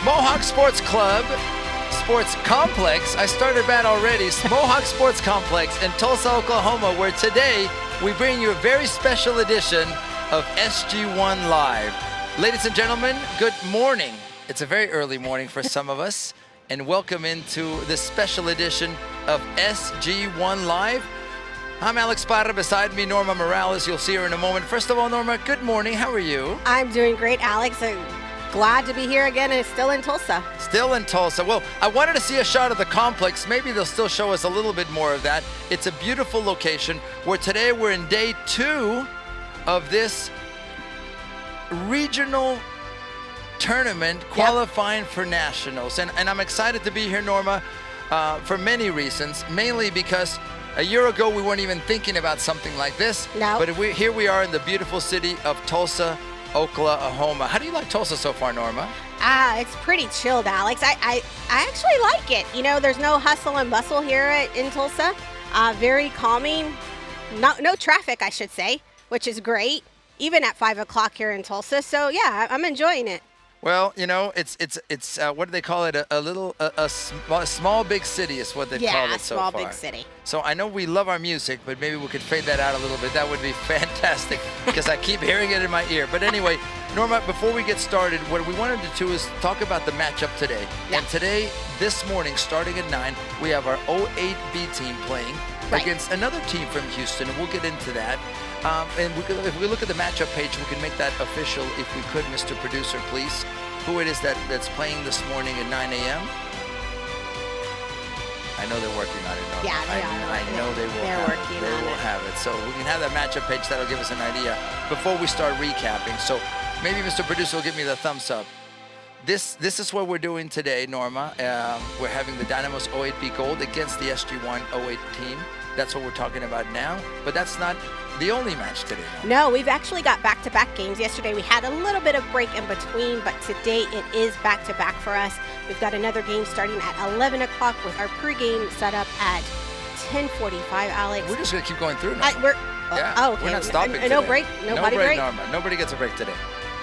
Mohawk Sports Club, Sports Complex. I started bad already. Mohawk Sports Complex in Tulsa, Oklahoma, where today we bring you a very special edition of SG1 Live. Ladies and gentlemen, good morning. It's a very early morning for some of us, and welcome into this special edition of SG1 Live. I'm Alex Parra, beside me, Norma Morales. You'll see her in a moment. First of all, Norma, good morning. How are you? I'm doing great, Alex. I'm glad to be here again and still in Tulsa. Still in Tulsa. Well, I wanted to see a shot of the complex. Maybe they'll still show us a little bit more of that. It's a beautiful location where today we're in day 2 of this regional tournament qualifying for nationals. And I'm excited to be here, Norma, for many reasons, mainly because a year ago we weren't even thinking about something like this. No. But here we are in the beautiful city of Tulsa, Oklahoma. How do you like Tulsa so far, Norma? It's pretty chilled, Alex. I actually like it. You know, there's no hustle and bustle here in Tulsa. Very calming. No traffic, I should say, which is great, even at 5 o'clock here in Tulsa. So yeah, I'm enjoying it. Well, you know, it's what do they call it? A small big city is what they call it so far. Yeah, small big city. So I know we love our music, but maybe we could fade that out a little bit. That would be fantastic because I keep hearing it in my ear. But anyway, Norma, before we get started, what we wanted to do is talk about the matchup today. Yeah. And today, this morning, starting at 9, we have our 08B team playing against another team from Houston, and we'll get into that. And if we look at the matchup page, we can make that official if we could, Mr. Producer, please. Who it is that's playing this morning at 9 a.m.? I know they're working on it. No, Yeah, they are. I know they will. They're working on it. They will have it. So we can have that matchup page. That'll give us an idea before we start recapping. So maybe Mr. Producer will give me the thumbs up. This is what we're doing today, Norma. We're having the Dynamos 08B Gold against the SG1 08 team. That's what we're talking about now. But that's not the only match today. No, we've actually got back-to-back games. Yesterday we had a little bit of break in between, but today it is back-to-back for us. We've got another game starting at 11 o'clock with our pregame set up at 10:45, Alex. We're just going to keep going through now. We're We're not stopping today. No break? No break, Norma. Nobody gets a break today.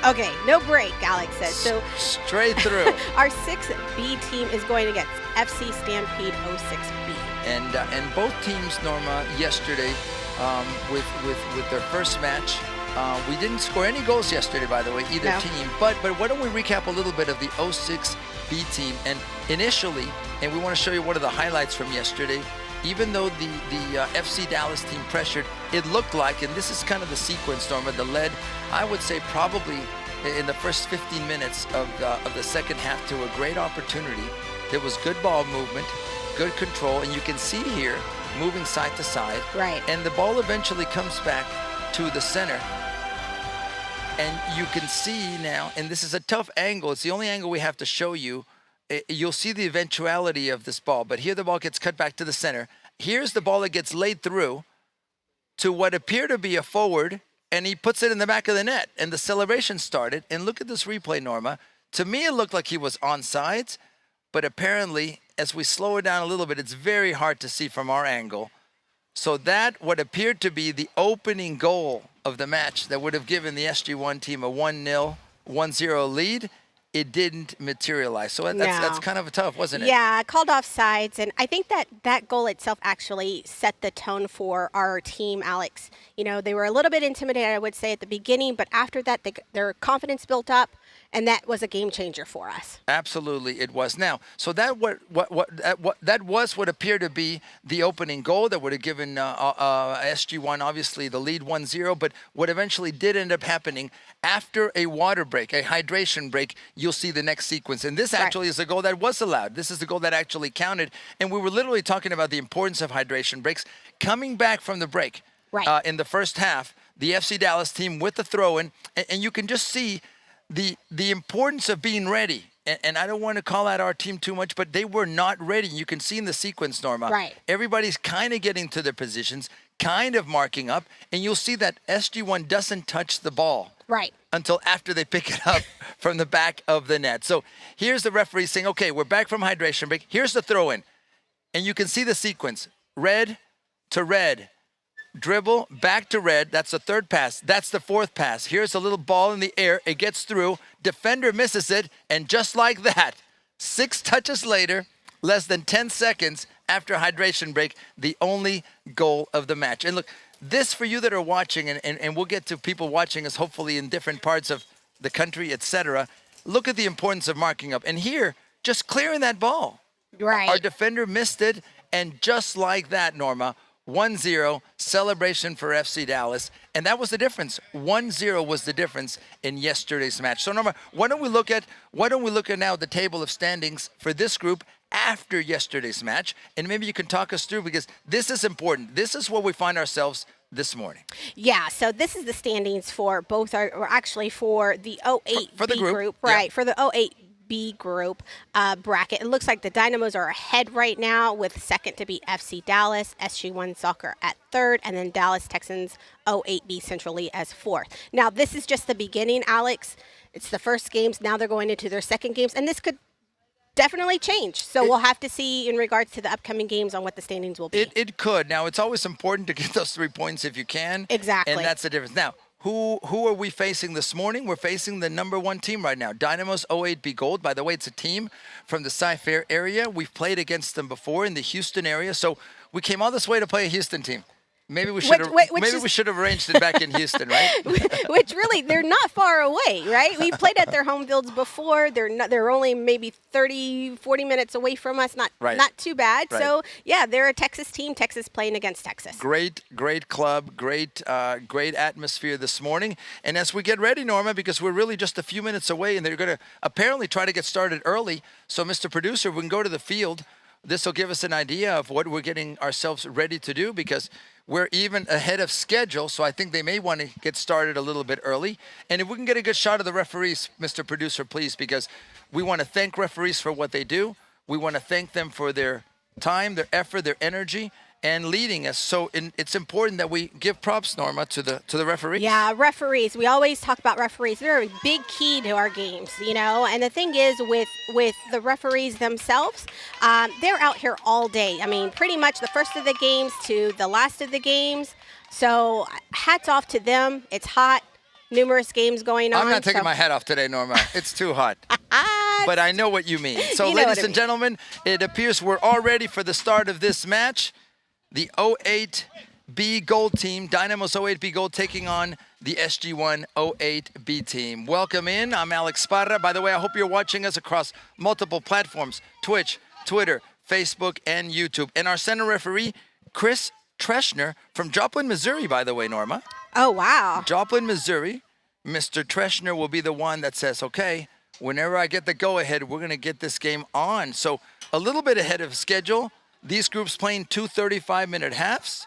Okay, no break, Alex says. So straight through. Our 6B team is going against FC Stampede 06B. And both teams, Norma, yesterday with their first match, we didn't score any goals yesterday, by the way, either team. But why don't we recap a little bit of the 06B team? And initially, and we want to show you one of the highlights from yesterday. Even though the FC Dallas team pressured, it looked like, and this is kind of the sequence, Norma, the lead, I would say probably in the first 15 minutes of the second half to a great opportunity. There was good ball movement, good control, and you can see here moving side to side. Right. And the ball eventually comes back to the center. And you can see now, and this is a tough angle, it's the only angle we have to show you. You'll see the eventuality of this ball, but here the ball gets cut back to the center. Here's the ball that gets laid through to what appeared to be a forward, and he puts it in the back of the net, and the celebration started. And look at this replay, Norma. To me, it looked like he was onside, but apparently, as we slow it down a little bit, it's very hard to see from our angle. So that, what appeared to be the opening goal of the match that would have given the SG1 team a 1-0, 1-0 lead, it didn't materialize. So that's kind of tough, wasn't it? Yeah, called off sides. And I think that goal itself actually set the tone for our team, Alex. You know, they were a little bit intimidated, I would say, at the beginning. But after that, their confidence built up. And that was a game changer for us. Absolutely, it was. Now, so that was what appeared to be the opening goal that would have given SG1 obviously the lead 1-0. But what eventually did end up happening after a water break, a hydration break, you'll see the next sequence. And this actually is a goal that was allowed. This is the goal that actually counted. And we were literally talking about the importance of hydration breaks coming back from the break in the first half. The FC Dallas team with the throw-in, and you can just see the importance of being ready. And I don't want to call out our team too much, but they were not ready. You can see in the sequence, Norma. Right. Everybody's kind of getting to their positions, kind of marking up, and you'll see that SG1 doesn't touch the ball. Right. Until after they pick it up from the back of the net. So here's the referee saying, okay, we're back from hydration break. Here's the throw-in. And you can see the sequence. Red to red. Dribble, back to red. That's the third pass. That's the fourth pass. Here's a little ball in the air. It gets through. Defender misses it. And just like that, 6 touches later, less than 10 seconds after hydration break, the only goal of the match. And look, this for you that are watching, and we'll get to people watching us hopefully in different parts of the country, etc. Look at the importance of marking up. And here, just clearing that ball. Right. Our defender missed it, and just like that, Norma, 1-0 celebration for FC Dallas, and that was the difference. 1-0 was the difference in yesterday's match. So Norma, why don't we look at now the table of standings for this group after yesterday's match, and maybe you can talk us through, because this is important. This is where we find ourselves this morning. Yeah, so this is the standings for both or actually for the 08 for the B group, right? yeah. For the 08 B group bracket. It looks like the Dynamos are ahead right now, with second to be FC Dallas, SG1 Soccer at third, and then Dallas Texans 08B centrally as fourth. Now, this is just the beginning, Alex. It's the first games. Now they're going into their second games, and this could definitely change. So we'll have to see in regards to the upcoming games on what the standings will be. It could. Now, it's always important to get those 3 points if you can. Exactly. And that's the difference. Now, who are we facing this morning? We're facing the number 1 team right now, Dynamos 08B Gold. By the way, it's a team from the Cy-Fair area. We've played against them before in the Houston area, so we came all this way to play a Houston team. Maybe we should have. We should have arranged it back in Houston, right? Which really, they're not far away, right? We played at their home fields before. They're only maybe 30, 40 minutes away from us. Not too bad. Right. So yeah, they're a Texas team. Texas playing against Texas. Great club. Great atmosphere this morning. And as we get ready, Norma, because we're really just a few minutes away, and they're going to apparently try to get started early. So, Mr. Producer, we can go to the field. This will give us an idea of what we're getting ourselves ready to do, because we're even ahead of schedule, so I think they may want to get started a little bit early. And if we can get a good shot of the referees, Mr. Producer, please, because we want to thank referees for what they do. We want to thank them for their time, their effort, their energy, and leading us. So it's important that we give props, Norma, to the referees. Yeah, referees. We always talk about referees. They're a big key to our games, you know. And the thing is, with the referees themselves, they're out here all day. I mean, pretty much the first of the games to the last of the games. So hats off to them. It's hot. Numerous games going on. I'm not taking my hat off today, Norma. It's too hot. But I know what you mean. So, ladies and gentlemen, it appears we're all ready for the start of this match. The 08B Gold team, Dynamos 08B Gold, taking on the SG1 08B team. Welcome in. I'm Alex Parra. By the way, I hope you're watching us across multiple platforms: Twitch, Twitter, Facebook, and YouTube. And our center referee, Chris Treschner from Joplin, Missouri, by the way, Norma. Oh, wow. Joplin, Missouri. Mr. Treschner will be the one that says, okay, whenever I get the go-ahead, we're going to get this game on. So a little bit ahead of schedule. These groups playing 2 35-minute halves,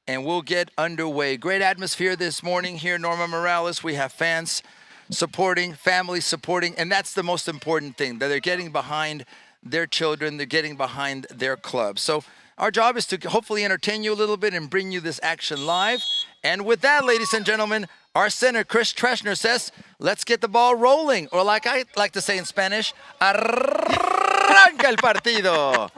and we'll get underway. Great atmosphere this morning here, Norma Morales. We have fans supporting, families supporting, and that's the most important thing, that they're getting behind their children, they're getting behind their club. So our job is to hopefully entertain you a little bit and bring you this action live. And with that, ladies and gentlemen, our center, Chris Treschner, says, let's get the ball rolling. Or like I like to say in Spanish, arranca el partido.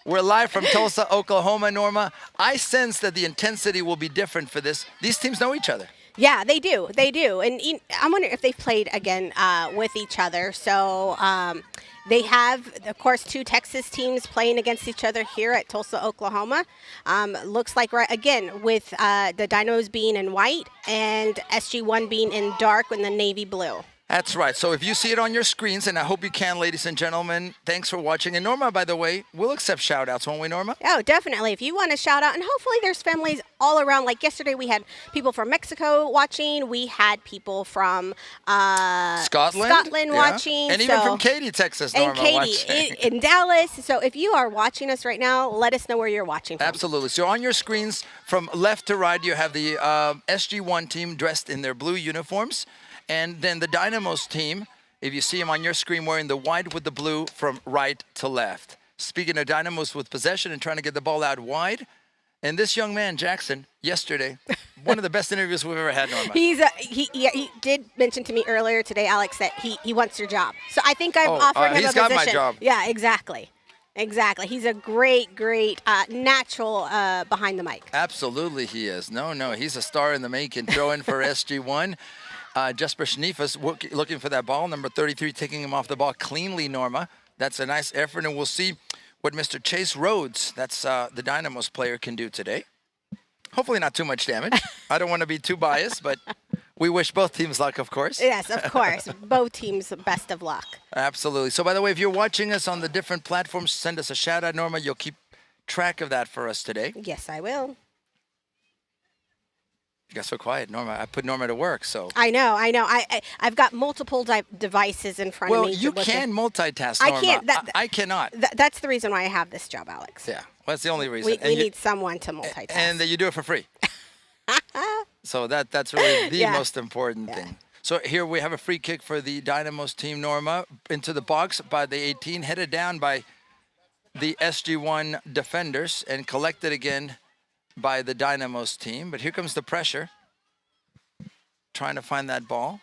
We're live from Tulsa, Oklahoma, Norma. I sense that the intensity will be different for this. These teams know each other. Yeah, they do. They do. And I'm wondering if they've played again with each other. So they have, of course, 2 Texas teams playing against each other here at Tulsa, Oklahoma. Looks like, right again, with the Dinos being in white and SG1 being in dark with the navy blue. That's right. So if you see it on your screens, and I hope you can, ladies and gentlemen, thanks for watching. And Norma, by the way, we'll accept shout-outs, won't we, Norma? Oh, definitely. If you want to shout out, and hopefully there's families all around. Like yesterday, we had people from Mexico watching. We had people from Scotland watching. And even from Katy, Texas, Norma, and Katy watching. in Dallas. So if you are watching us right now, let us know where you're watching from. Absolutely. So on your screens, from left to right, you have the SG1 team dressed in their blue uniforms. And then the Dynamos team, if you see them on your screen, wearing the white with the blue from right to left. Speaking of Dynamos with possession and trying to get the ball out wide, and this young man, Jackson, yesterday, one of the best interviews we've ever had, Norma. He did mention to me earlier today, Alex, that he wants your job. So I think I've offered him a position. He's got my job. Yeah, exactly. Exactly. He's a great natural behind the mic. Absolutely he is. No, he's a star in the making, throwing for SG1. Jesper Schnifus looking for that ball. Number 33 taking him off the ball cleanly, Norma. That's a nice effort, and we'll see what Mr. Chase Rhodes, that's the Dynamos player, can do today. Hopefully not too much damage. I don't want to be too biased, but we wish both teams luck, of course. Yes, of course. Both teams, best of luck. Absolutely. So, by the way, if you're watching us on the different platforms, send us a shout-out, Norma. You'll keep track of that for us today. Yes, I will. You got so quiet, Norma. I put Norma to work, so. I know. I've got multiple devices in front of me. Well, you can multitask, I Norma. can't. I cannot. That's the reason why I have this job, Alex. Yeah, well, that's the only reason. We need someone to multitask. And that you do it for free. So that's really the most important thing. So here we have a free kick for the Dynamos team, Norma, into the box by the 18, headed down by the SG1 defenders and collected again by the Dynamos team. But here comes the pressure, trying to find that ball.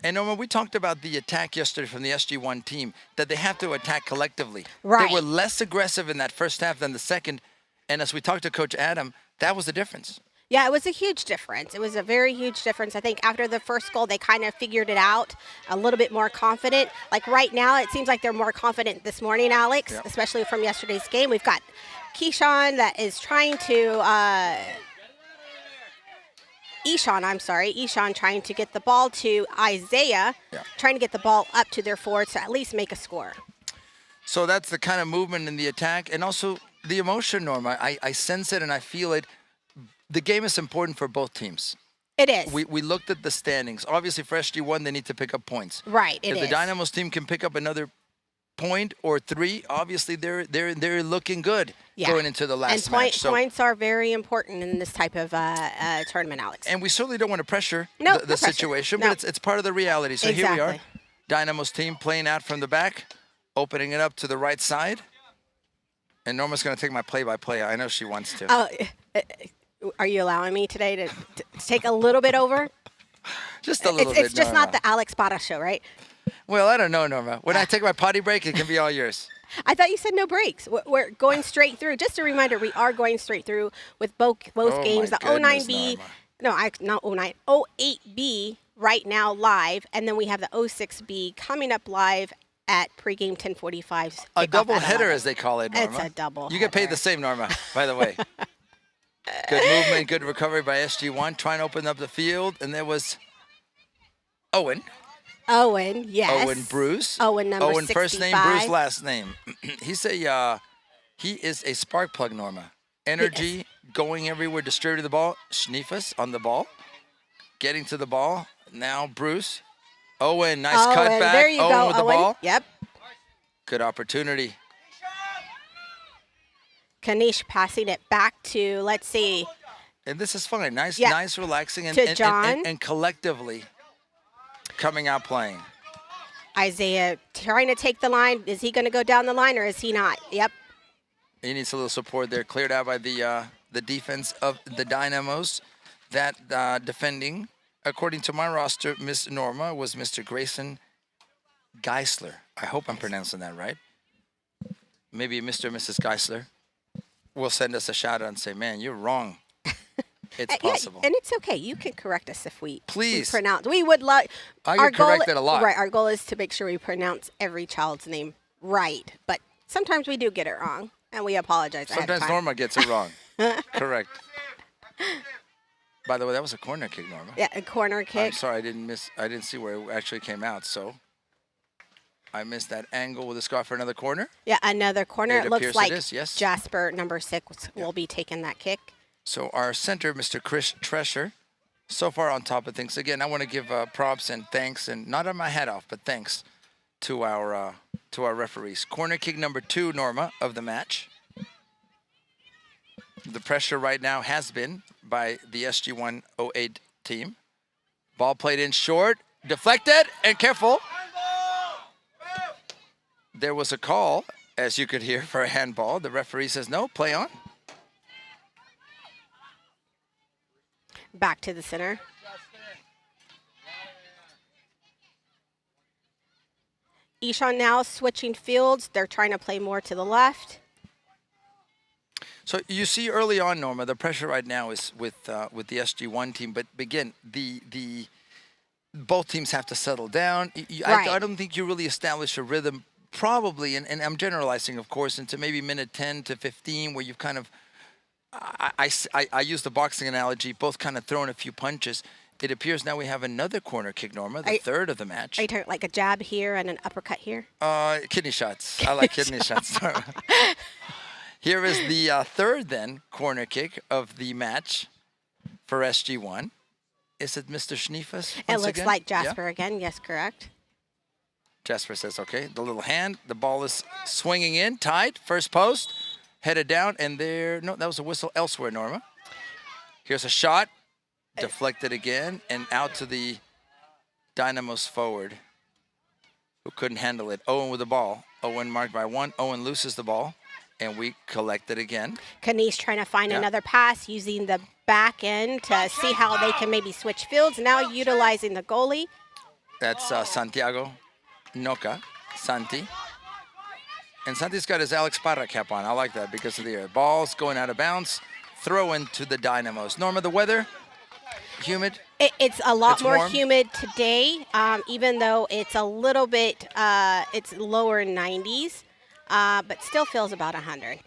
And Norma, we talked about the attack yesterday from the SG1 team, that they have to attack collectively. Right. They were less aggressive in that first half than the second. And as we talked to Coach Adam, that was the difference. Yeah, it was a huge difference. It was a very huge difference. I think after the first goal, they kind of figured it out, a little bit more confident. Like right now, it seems like they're more confident this morning, Alex, especially from yesterday's game. We've got Keyshawn that is trying to, Eshawn trying to get the ball to Isaiah, trying to get the ball up to their forwards to at least make a score. So that's the kind of movement in the attack and also the emotion, Norma. I sense it and I feel it. The game is important for both teams. It is. We looked at the standings. Obviously, for SG1, they need to pick up points. Right, if the Dynamos team can pick up another point or three, obviously they're looking good going into the last match. And points are very important in this type of tournament, Alex. And we certainly don't want to pressure the situation, but it's part of the reality. So here we are, Dynamos team playing out from the back, opening it up to the right side. And Norma's going to take my play-by-play. I know she wants to. Are you allowing me today to take a little bit over? Just a little bit. It's just not the Alex Pata show, right? Well, I don't know, Norma. When I take my potty break, it can be all yours. I thought you said no breaks. We're going straight through. Just a reminder, we are going straight through with both games. The 09B, not 09, 08B right now live, and then we have the 06B coming up live at pregame 10:45. A double header, as they call it, Norma. It's a double. You get paid the same, Norma, by the way. Good movement, good recovery by SG1, trying to open up the field, and there was Owen. Owen, yes. Owen Bruce. Owen, number 65. First name, Bruce last name. He is a spark plug, Norma. Energy, going everywhere, distributing the ball. Schnifus on the ball, getting to the ball. Now Bruce. Owen, nice cut back. There you Owen go, with the ball. Yep. Good opportunity. Kanish passing it back to, let's see. And this is fine. Nice, relaxing, to John. And collectively coming out playing. Isaiah trying to take the line. Is he going to go down the line or is he not? Yep. He needs a little support there. Cleared out by the defense of the Dynamos. That defending, according to my roster, Miss Norma, was Mr. Grayson Geisler. I hope I'm pronouncing that right. Maybe Mr. and Mrs. Geisler will send us a shout out and say, man, you're wrong. It's possible. And it's okay. You can correct us if we pronounce. We would love. I get corrected a lot. Right. Our goal is to make sure we pronounce every child's name right. But sometimes we do get it wrong, and we apologize. Sometimes Norma gets it wrong. Correct. By the way, that was a corner kick, Norma. Yeah, a corner kick. I'm sorry, I didn't see where it actually came out. So I missed that angle. Will this go for another corner? Yeah, another corner. It looks like yes. Jasper, number 6, will be taking that kick. So our center, Mr. Chris Tresher, so far on top of things. Again, I want to give props and thanks, and not on my hat off, but thanks to our referees. Corner kick number 2, Norma, of the match. The pressure right now has been by the SG1 08 team. Ball played in short, deflected, and careful. There was a call, as you could hear, for a handball. The referee says, no, play on. Back to the center. Eshawn now switching fields. They're trying to play more to the left. So you see early on, Norma, the pressure right now is with the SG1 team. But again, both teams have to settle down. Right. I don't think you really establish a rhythm probably, and I'm generalizing, of course, into maybe minute 10 to 15 where you've kind of, I use the boxing analogy, both kind of throwing a few punches. It appears now we have another corner kick, Norma, the third of the match. Are you talking like a jab here and an uppercut here? Kidney shots. I like kidney shots. Here is the third, then, corner kick of the match for SG1. Is it Mr. Schniefus? It looks again? like Jasper again. Yes, correct. Jasper says, okay. The little hand. The ball is swinging in, tight. First post. Headed down, and there. No, that was a whistle elsewhere, Norma. Here's a shot. Deflected again, and out to the Dynamos forward, who couldn't handle it. Owen with the ball. Owen marked by 1. Owen loses the ball, and we collect it again. Kanish trying to find another pass using the back end to see how they can maybe switch fields. Now utilizing the goalie. That's Santiago Noca, Santi. And Santi's got his Alex Parra cap on. I like that because of the air. Ball's going out of bounds. Throw into the Dynamos. Norma, the weather? Humid? It's a lot more warm. humid today, even though it's a little bit, it's lower 90s, but still feels about 100.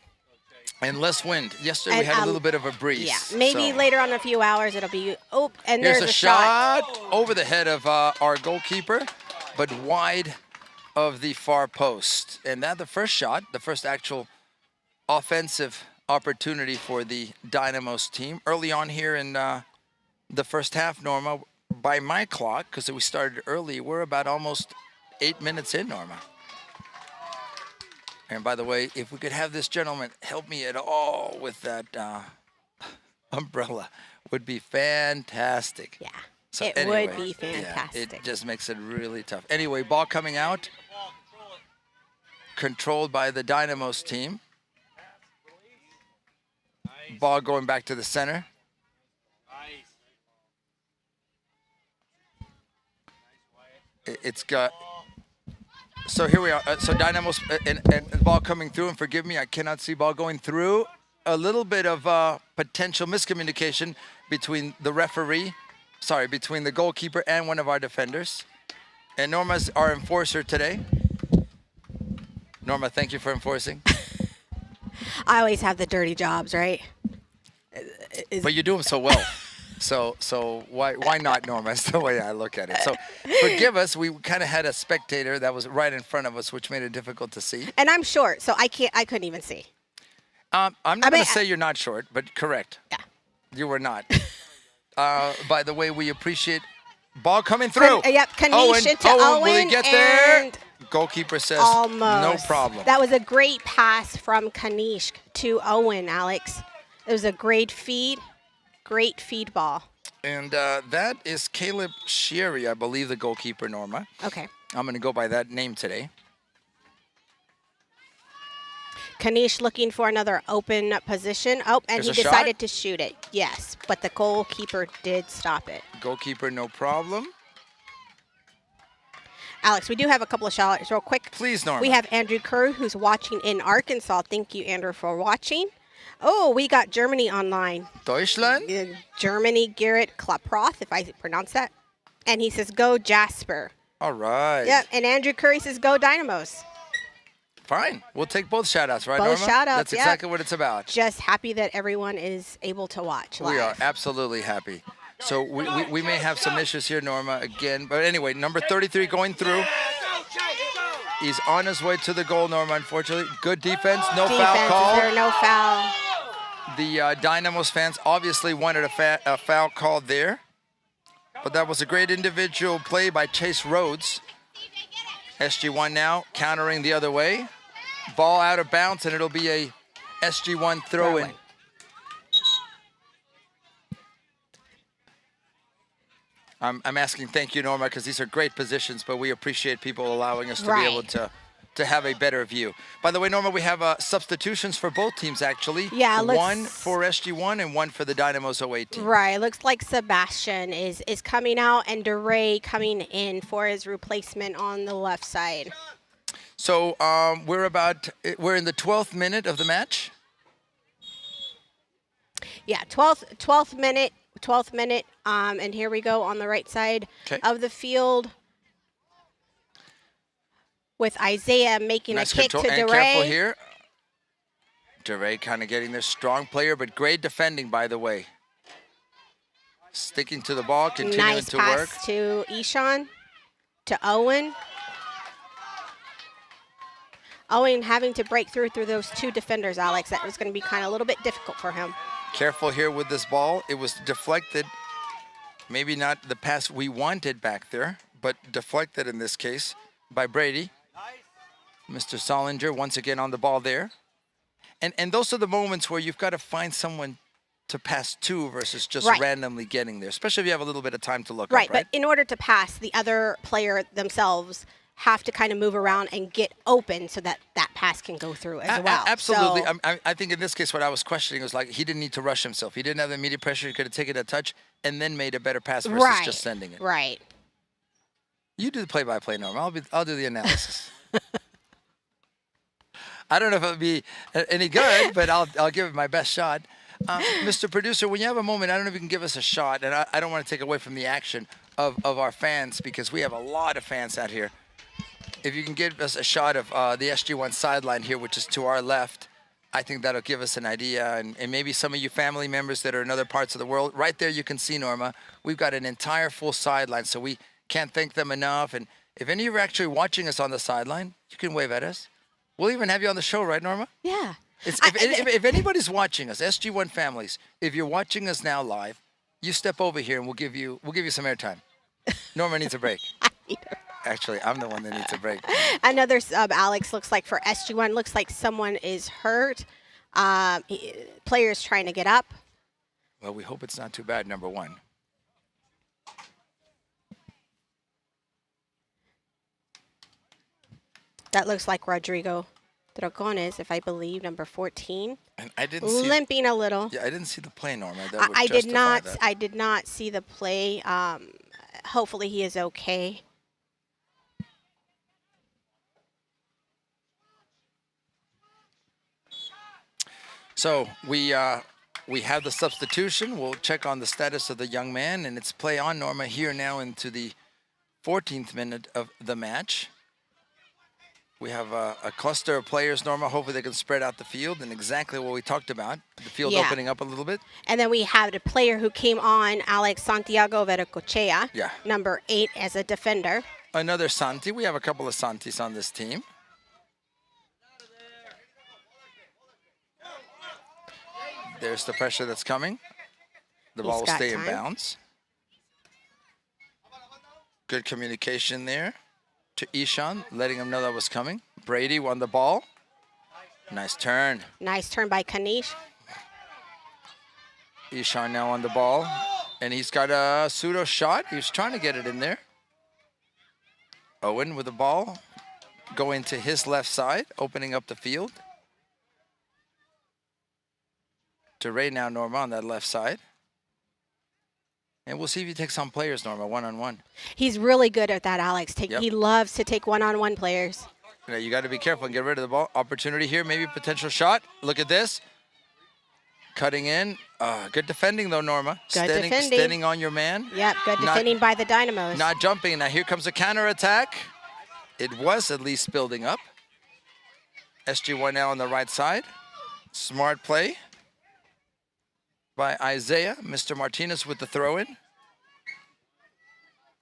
And less wind. Yesterday we had a little bit of a breeze. Yeah, maybe so. later on in a few hours it'll be, and Here's there's a shot over the head of our goalkeeper, but wide of the far post. And that the first shot, the first actual offensive opportunity for the Dynamos team. Early on here in the first half, Norma, by my clock, because we started early, we're about almost 8 minutes in, Norma. And by the way, if we could have this gentleman help me at all with that umbrella, would be fantastic. Yeah, So it anyway, would be fantastic. Yeah, it just makes it really tough. Anyway, ball coming out, controlled by the Dynamos team. Ball going back to the center. It's got. So here we are. So Dynamos and ball coming through. And forgive me, I cannot see ball going through. A little bit of potential miscommunication between the referee, between the goalkeeper and one of our defenders. And Norma's our enforcer today. Norma, thank you for enforcing. I always have the dirty jobs, right? But you do them so well. So why not, Norma? That's the way I look at it. So forgive us. We kind of had a spectator that was right in front of us, which made it difficult to see. And I'm short, so I couldn't even see. I'm not going to say you're not short, but correct. Yeah. You were not. By the way, we appreciate ball coming through. Yep, Kanish into Owen. Will he get there? Goalkeeper says almost. No problem. That was a great pass from Kanish to Owen, Alex. It was a great feed ball. And that is Caleb Sherry, I believe, the goalkeeper, Norma. Okay. I'm going to go by that name today. Kanish looking for another open position. Oh, and There's he a decided shot? to shoot it. Yes, but the goalkeeper did stop it. Goalkeeper, no problem. Alex, we do have a couple of shoutouts real quick. Please, Norma. We have Andrew Kerr, who's watching in Arkansas. Thank you, Andrew, for watching. Oh, we got Germany online. Deutschland? Germany, Garrett Klaproth, if I pronounce that. And he says, go Jasper. All right. Yep, and Andrew Curry says, go Dynamos. Fine. We'll take both shout-outs, right, Both Norma? shout-outs, That's yep. exactly what it's about. Just happy that everyone is able to watch live. We are absolutely happy. So we may have some issues here, Norma, again. But anyway, number 33 going through. He's on his way to the goal, Norma, unfortunately. Good defense. No foul call. Is there no foul? The Dynamos fans obviously wanted a foul called there. But that was a great individual play by Chase Rhodes. SG1 now countering the other way. Ball out of bounds, and it'll be a SG1 throw-in. I'm asking thank you, Norma, because these are great positions, but we appreciate people allowing us to be able to have a better view. By the way, Norma, we have substitutions for both teams, actually. Yeah, one for SG1 and one for the Dynamos 08 team. Right. It looks like Sebastian is coming out and DeRay coming in for his replacement on the left side. So we're in the 12th minute of the match. Yeah, 12th minute. 12th minute. And here we go on the right side Okay. of the field with Isaiah making Nice a kick control to and careful DeRay. here. DeRay kind of getting there. Strong player, but great defending, by the way. Sticking to the ball, continuing Nice to pass work. to Ishan, to Owen. Owen having to break through those two defenders, Alex. That was going to be kind of a little bit difficult for him. Careful here with this ball. It was deflected. Maybe not the pass we wanted back there, but deflected in this case by Brady. Mr. Solinger once again on the ball there. And those are the moments where you've got to find someone to pass to versus just Right. randomly getting there, especially if you have a little bit of time to look Right, up, right? but in order to pass, the other player themselves have to kind of move around and get open so that that pass can go through as well. Absolutely. So, I think in this case, what I was questioning was like he didn't need to rush himself. He didn't have the immediate pressure. He could have taken a touch and then made a better pass versus right, just sending it. right. You do the play-by-play, Norm. I'll do the analysis. I don't know if it'll be any good, but I'll give it my best shot. Mr. Producer, when you have a moment, I don't know if you can give us a shot, and I don't want to take away from the action of our fans because we have a lot of fans out here. If you can give us a shot of the SG1 sideline here, which is to our left, I think that'll give us an idea. And maybe some of you family members that are in other parts of the world, right there you can see, Norma, we've got an entire full sideline, so we can't thank them enough. And if any of you are actually watching us on the sideline, you can wave at us. We'll even have you on the show, right, Norma? Yeah. If anybody's watching us, SG1 families, if you're watching us now live, you step over here and we'll give you some airtime. Norma needs a break. Actually, I'm the one that needs a break. Another sub, Alex, looks like for SG1, looks like someone is hurt. Players trying to get up. Well, we hope it's not too bad, number one. That looks like Rodrigo Dragones, if I believe, number 14. And I didn't see Limping a little. Yeah, I didn't see the play, Norma. That would I did justify not. that. I did not see the play. Hopefully, he is okay. So we have the substitution. We'll check on the status of the young man, and it's play on, Norma, here now into the 14th minute of the match. We have a cluster of players, Norma. Hopefully they can spread out the field, and exactly what we talked about, the field opening up a little bit. And then we have a player who came on, Alex Santiago Vercochea, Yeah. number 8 as a defender. Another Santi. We have a couple of Santis on this team. There's the pressure that's coming. The ball will got stay in time. bounds. Good communication there to Ishan, letting him know that was coming. Brady won the ball. Nice turn. Nice turn by Kanish. Ishan now on the ball. And he's got a pseudo shot. He was trying to get it in there. Owen with the ball. Going to his left side, opening up the field. DeRay now, Norma, on that left side. And we'll see if he takes on players, Norma, one-on-one. He's really good at that, Alex. Yep. He loves to take one-on-one players. Now, you got to be careful and get rid of the ball. Opportunity here, maybe potential shot. Look at this. Cutting in. Good defending, though, Norma. Good defending. Standing on your man. Yep, good defending by the Dynamos. Not jumping. Now, here comes a counterattack. It was at least building up. SG1 now on the right side. Smart play by Isaiah. Mr. Martinez with the throw-in.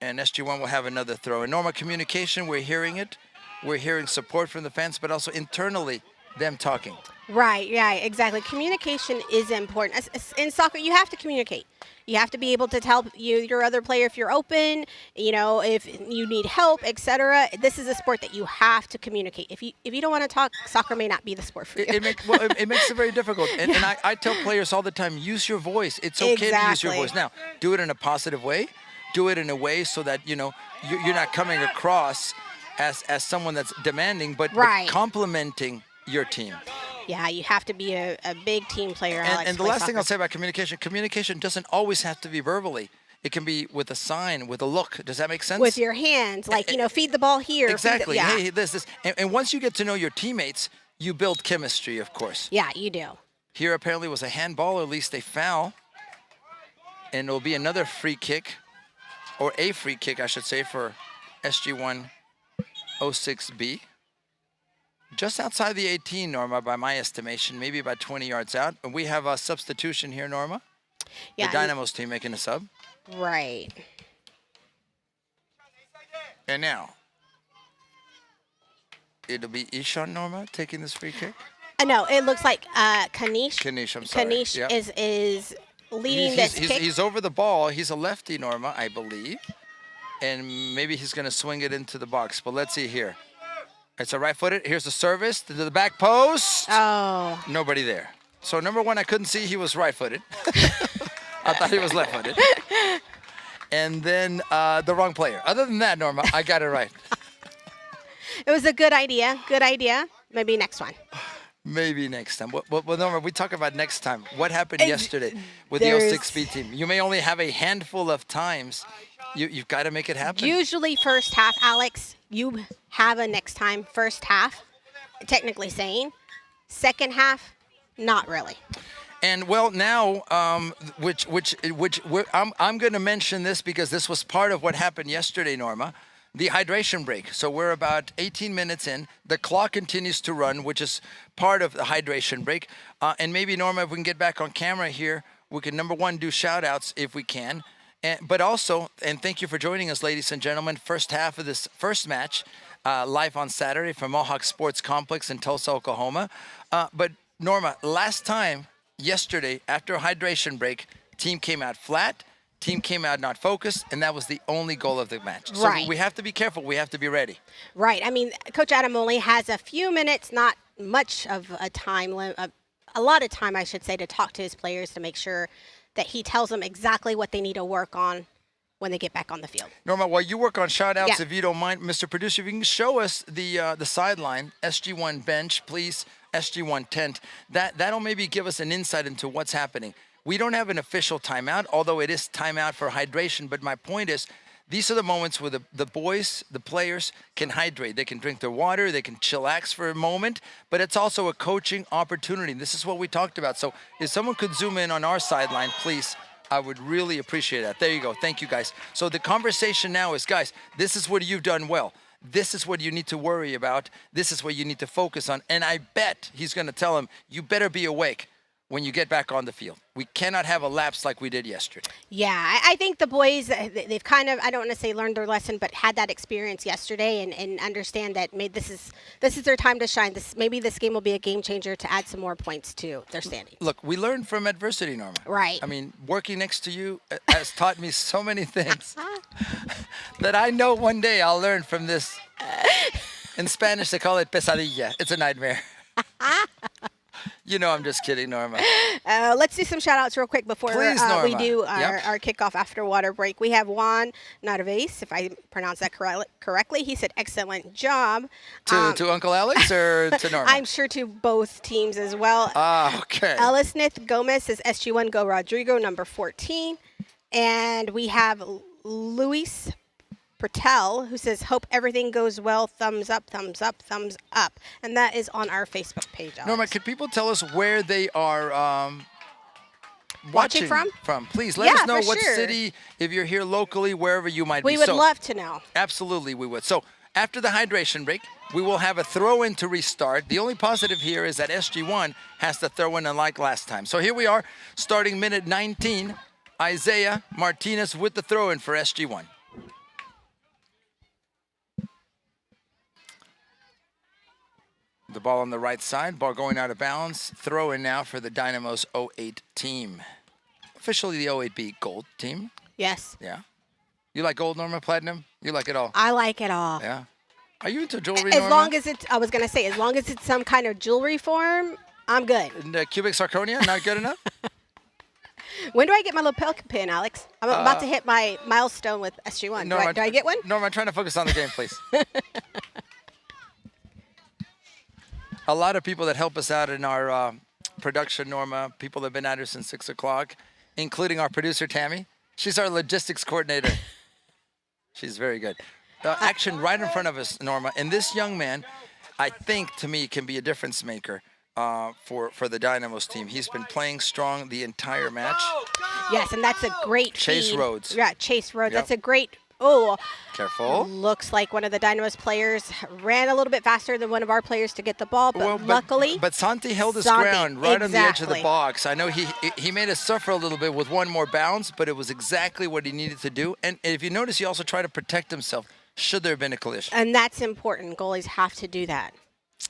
And SG1 will have another throw-in. Normal communication, we're hearing it. We're hearing support from the fans, but also internally, them talking. Right, yeah, exactly. Communication is important. In soccer, you have to communicate. You have to be able to tell your other player if you're open, if you need help, etc. This is a sport that you have to communicate. If you don't want to talk, soccer may not be the sport for you. It makes it very difficult. And, and I tell players all the time, use your voice. It's okay to use your voice. Now, do it in a positive way. Do it in a way so that, you're not coming across as someone that's demanding, but complimenting your team. Yeah, you have to be a big team player, Alex. And the last thing I'll say about communication doesn't always have to be verbally. It can be with a sign, with a look. Does that make sense? With your hands, feed the ball here. Exactly. Yeah. Hey, this. And once you get to know your teammates, you build chemistry, of course. Yeah, you do. Here apparently was a handball, or at least a foul. And it'll be another free kick, or a free kick, I should say, for SG1 06B. Just outside the 18, Norma, by my estimation, maybe about 20 yards out. And we have a substitution here, Norma. Yeah. The Dynamos team making a sub. Right. And now, it'll be Ishan, Norma, taking this free kick. No, it looks like Kanish. Kanish, I'm sorry. Kanish Yep. is leading this kick. He's over the ball. He's a lefty, Norma, I believe. And maybe he's going to swing it into the box. But let's see here. It's a right-footed. Here's the service to the back post. Oh. Nobody there. So number one, I couldn't see he was right-footed. I thought he was left-footed. And then the wrong player. Other than that, Norma, I got it right. It was a good idea. Good idea. Maybe next one. Maybe next time. Well, Norma, we talk about next time. What happened yesterday with the 06B team? You may only have a handful of times. You've got to make it happen. Usually first half, Alex, you have a next time first half, technically saying. Second half, not really. And well, now, I'm going to mention this because this was part of what happened yesterday, Norma. The hydration break. So we're about 18 minutes in. The clock continues to run, which is part of the hydration break. And maybe, Norma, if we can get back on camera here, we can, number one, do shout-outs if we can. But also, and thank you for joining us, ladies and gentlemen, first half of this first match, live on Saturday from Mohawk Sports Complex in Tulsa, Oklahoma. But, Norma, last time, yesterday, after a hydration break, team came out flat. Team came out not focused, and that was the only goal of the match. So right. We have to be careful. We have to be ready. Right. I mean, Coach Adam only has a few minutes, not much of a time limit, a lot of time, I should say, to talk to his players to make sure that he tells them exactly what they need to work on when they get back on the field. Norma, while you work on shout-outs, Yeah. if you don't mind, Mr. Producer, if you can show us the sideline, SG1 bench, please, SG1 tent. That'll maybe give us an insight into what's happening. We don't have an official timeout, although it is timeout for hydration. But my point is, these are the moments where the boys, the players, can hydrate. They can drink their water. They can chillax for a moment. But it's also a coaching opportunity. This is what we talked about. So if someone could zoom in on our sideline, please, I would really appreciate that. There you go. Thank you, guys. So the conversation now is, guys, this is what you've done well. This is what you need to worry about. This is what you need to focus on. And I bet he's going to tell him, you better be awake when you get back on the field. We cannot have a lapse like we did yesterday. Yeah, I think the boys, they've kind of, I don't want to say learned their lesson, but had that experience yesterday and understand that this is their time to shine. Maybe this game will be a game changer to add some more points to their standing. Look, we learn from adversity, Norma. Right. I mean, working next to you has taught me so many things that I know one day I'll learn from this. In Spanish, they call it pesadilla. It's a nightmare. You know I'm just kidding, Norma. Let's do some shout-outs real quick before we do our kickoff after water break. We have Juan Narvaez, if I pronounced that correctly. He said, excellent job. To Uncle Alex or to Norma? I'm sure to both teams as well. Okay. Ellis Smith Gomez says, SG1 Go Rodrigo, number 14. And we have Luis Pertel, who says, hope everything goes well. Thumbs up, thumbs up, thumbs up. And that is on our Facebook page, Alex. Norma, could people tell us where they are watching from? Please let us know for what sure. city, if you're here locally, wherever you might be. We would love to know. Absolutely, we would. So after the hydration break, we will have a throw-in to restart. The only positive here is that SG1 has to throw in unlike last time. So here we are, starting minute 19. Isaiah Martinez with the throw-in for SG1. The ball on the right side, ball going out of bounds. Throw in now for the Dynamo's 08 team. Officially the 08B gold team. Yes. Yeah. You like gold, Norma? Platinum? You like it all? I like it all. Yeah. Are you into jewelry, As Norma? long as it's, I was going to say, as long as it's some kind of jewelry form, I'm good. And, cubic zirconia, not good enough? When do I get my lapel pin, Alex? I'm about to hit my milestone with SG1. Norma, Do I get one? Norma, I'm trying to focus on the game, please. A lot of people that help us out in our production, Norma, people that have been at her since 6 o'clock, including our producer, Tammy. She's our logistics coordinator. She's very good. Action right in front of us, Norma. And this young man, I think, to me, can be a difference maker. for the Dynamos team. He's been playing strong the entire match. Yes, and that's a great Chase feed. Rhodes. Yeah, Chase Rhodes. Yep. That's a great. Oh, Careful. looks like one of the Dynamos players ran a little bit faster than one of our players to get the ball, but luckily. But Santi held his Santi, ground right on the edge of the exactly. box. I know he made us suffer a little bit with one more bounce, but it was exactly what he needed to do. And if you notice, he also tried to protect himself should there have been a collision. And that's important. Goalies have to do that.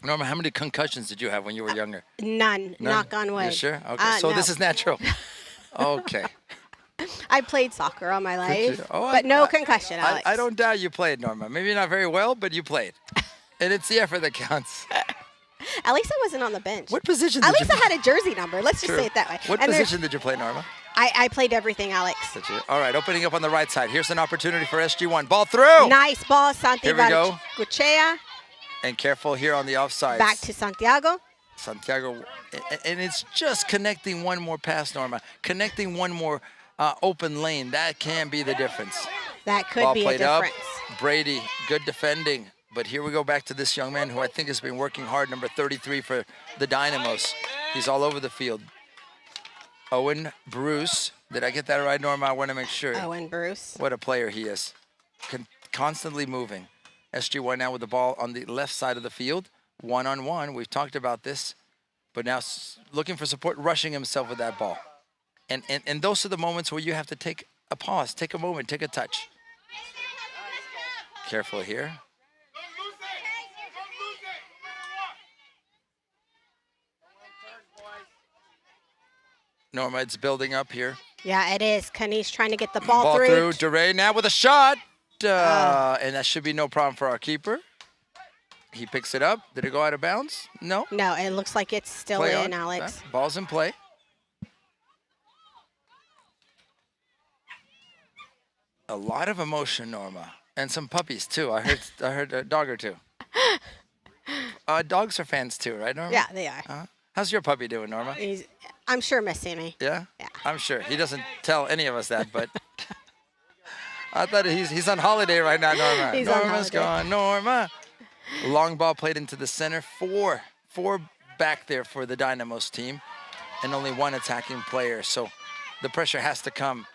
Norma, how many concussions did you have when you were younger? None. Knock on wood. You sure? Okay, so no. this is natural. Okay. I played soccer all my life, Oh, but no concussion, Alex. I don't doubt you played, Norma. Maybe not very well, but you played. And it's the effort that counts. At least I wasn't on the bench. What position At did least you I had a jersey number. Let's just True. say it that way. What And position did you play, Norma? I played everything, Alex. Did you? All right, opening up on the right side. Here's an opportunity for SG1. Ball through. Nice ball, Santi Here we go. Guchea. And careful here on the offside. Back to Santiago. Santiago. And it's just connecting one more pass, Norma. Connecting one more open lane. That can be the difference. That could Ball be a played difference. up. Brady, good defending. But here we go back to this young man who I think has been working hard, number 33 for the Dynamos. He's all over the field. Owen Bruce. Did I get that right, Norma? I want to make sure. Owen Bruce. What a player he is. Constantly moving. SG1 now with the ball on the left side of the field. One-on-one. We've talked about this. But now looking for support, rushing himself with that ball. And those are the moments where you have to take a pause, take a moment, take a touch. Careful here. Norma, it's building up here. Yeah, it is. Kanish trying to get the ball through. Ball through. DeRay now with a shot. And that should be no problem for our keeper. He picks it up. Did it go out of bounds? No. No, it looks like it's still Play in, on. Alex. Ball's in play. A lot of emotion, Norma, and some puppies too. I heard a dog or two. Dogs are fans too, right, Norma? Yeah, they are. How's your puppy doing, Norma? I'm sure missing me. Yeah? Yeah. I'm sure. He doesn't tell any of us that, but I thought he's on holiday right now, Norma. He's on Norma's holiday. gone. Norma. Long ball played into the center. Four back there for the Dynamos team, and only one attacking player. So the pressure has to come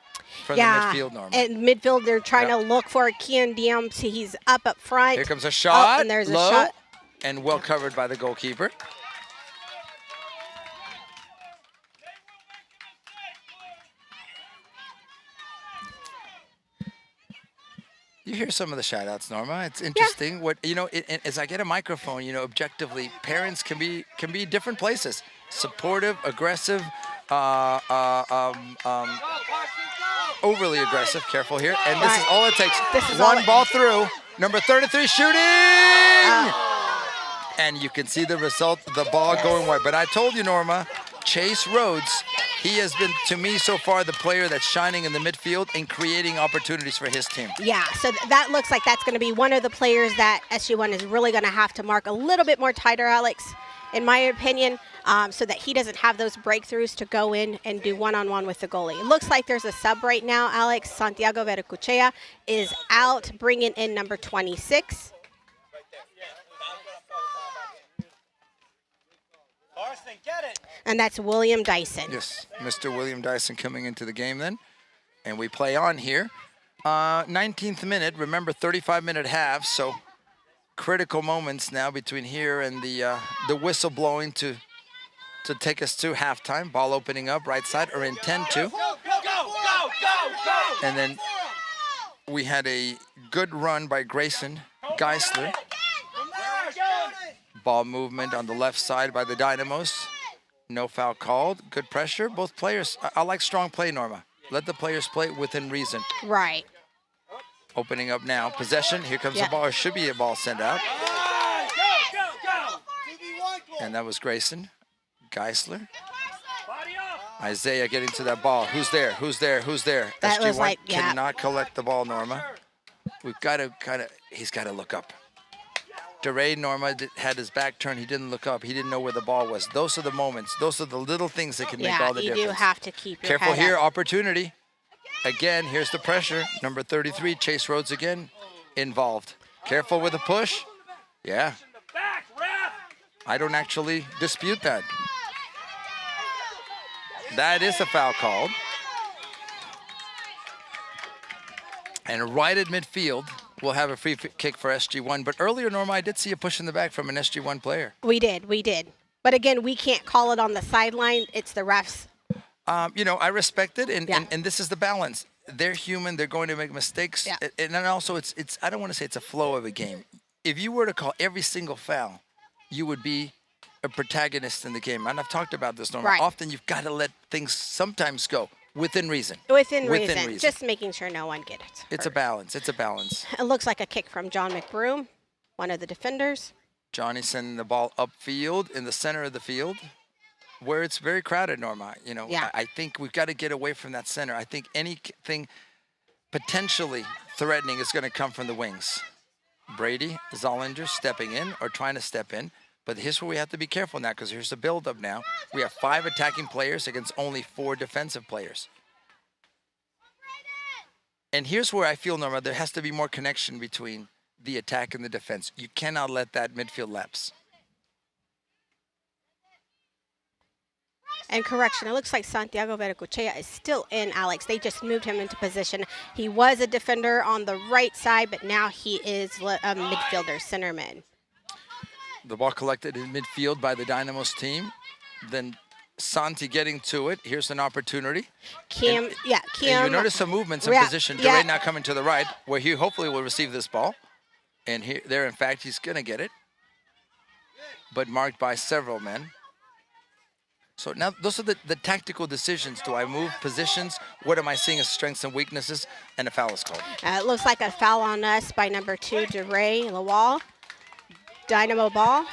from the midfield, Norma. And midfield, they're trying to look for Kian Diem. He's up front. Here comes a shot. And there's low, a shot. And well covered by the goalkeeper. You hear some of the shout-outs, Norma. It's interesting. What as I get a microphone, objectively, parents can be different places. Supportive, aggressive, overly aggressive. Careful here. And this is all it takes. One ball through. Number 33 shooting. And you can see the result, the ball going wide. But I told you, Norma, Chase Rhodes, he has been, to me so far, the player that's shining in the midfield and creating opportunities for his team. Yeah, so that looks like that's going to be one of the players that SG1 is really going to have to mark a little bit more tighter, Alex, in my opinion, so that he doesn't have those breakthroughs to go in and do one-on-one with the goalie. It looks like there's a sub right now, Alex. Santiago Vercuchea is out, bringing in number 26. And that's William Dyson. Yes, Mr. William Dyson coming into the game then. And we play on here. 19th minute, remember 35-minute half, so critical moments now between here and the whistle blowing to take us to halftime. Ball opening up right side, or intend to. And then we had a good run by Grayson Geisler. Ball movement on the left side by the Dynamos. No foul called. Good pressure. Both players. I like strong play, Norma. Let the players play within reason. Right. Opening up now. Possession. Here comes the ball. It should be a ball sent out. And that was Grayson Geisler. Isaiah getting to that ball. Who's there? Who's there? Who's there? That was SG1 cannot collect the ball, Norma. We've got to he's got to look up. DeRay, Norma, had his back turned. He didn't look up. He didn't know where the ball was. Those are the moments. Those are the little things that can make all the difference. Yeah, you do have to keep your Careful head here, up. opportunity. Again, here's the pressure. Number 33, Chase Rhodes again, involved. Careful with the push. Yeah. I don't actually dispute that. That is a foul called. And right at midfield, we'll have a free kick for SG1. But earlier, Norma, I did see a push in the back from an SG1 player. We did. But again, we can't call it on the sideline. It's the refs. I respect it, and, Yeah. and this is the balance. They're human. They're going to make mistakes. Yeah. And then also, it's. I don't want to say it's a flow of a game. If you were to call every single foul, you would be a protagonist in the game. And I've talked about this, Norma. Right. Often you've got to let things sometimes go within reason. Within reason. Just making sure no one gets hurt. It's a balance. It's a balance. It looks like a kick from John McBroom, one of the defenders. Johnny sending the ball upfield in the center of the field, where it's very crowded, Norma. Yeah. I think we've got to get away from that center. I think anything potentially threatening is going to come from the wings. Brady, Zollinger stepping in or trying to step in. But here's where we have to be careful now, because here's the build-up now. We have 5 attacking players against only 4 defensive players. And here's where I feel, Norma, there has to be more connection between the attack and the defense. You cannot let that midfield lapse. And correction, it looks like Santiago Veracruzea is still in, Alex. They just moved him into position. He was a defender on the right side, but now he is a midfielder, centerman. The ball collected in midfield by the Dynamos team. Then Santi getting to it. Here's an opportunity. Kim. And you notice some movements in position. Yeah. DeRay now coming to the right, where he hopefully will receive this ball. And in fact, he's going to get it. But marked by several men. So now those are the tactical decisions. Do I move positions? What am I seeing as strengths and weaknesses? And a foul is called. It looks like a foul on us by number 2, DeRay Lawal. Dynamo ball.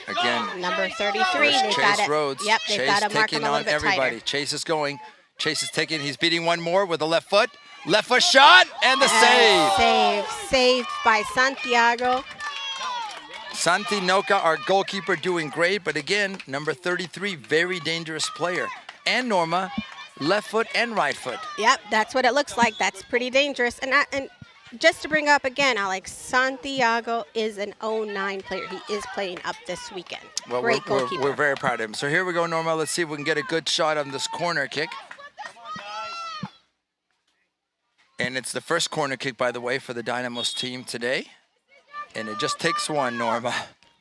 Again, Number 33. there's They've Chase got it. Rhodes. Yep, they've Chase got to mark taking him a on little bit everybody. tighter. Chase is going. Chase is taking. He's beating one more with the left foot. Left foot shot and the save. Saved by Santiago. Santi Noca, our goalkeeper, doing great. But again, number 33, very dangerous player. And Norma, left foot and right foot. Yep, that's what it looks like. That's pretty dangerous. And just to bring up again, Alex, Santiago is an 09 player. He is playing up this weekend. Well, Great goalkeeper. we're very proud of him. So here we go, Norma. Let's see if we can get a good shot on this corner kick. And it's the first corner kick, by the way, for the Dynamos team today. And it just takes one, Norma.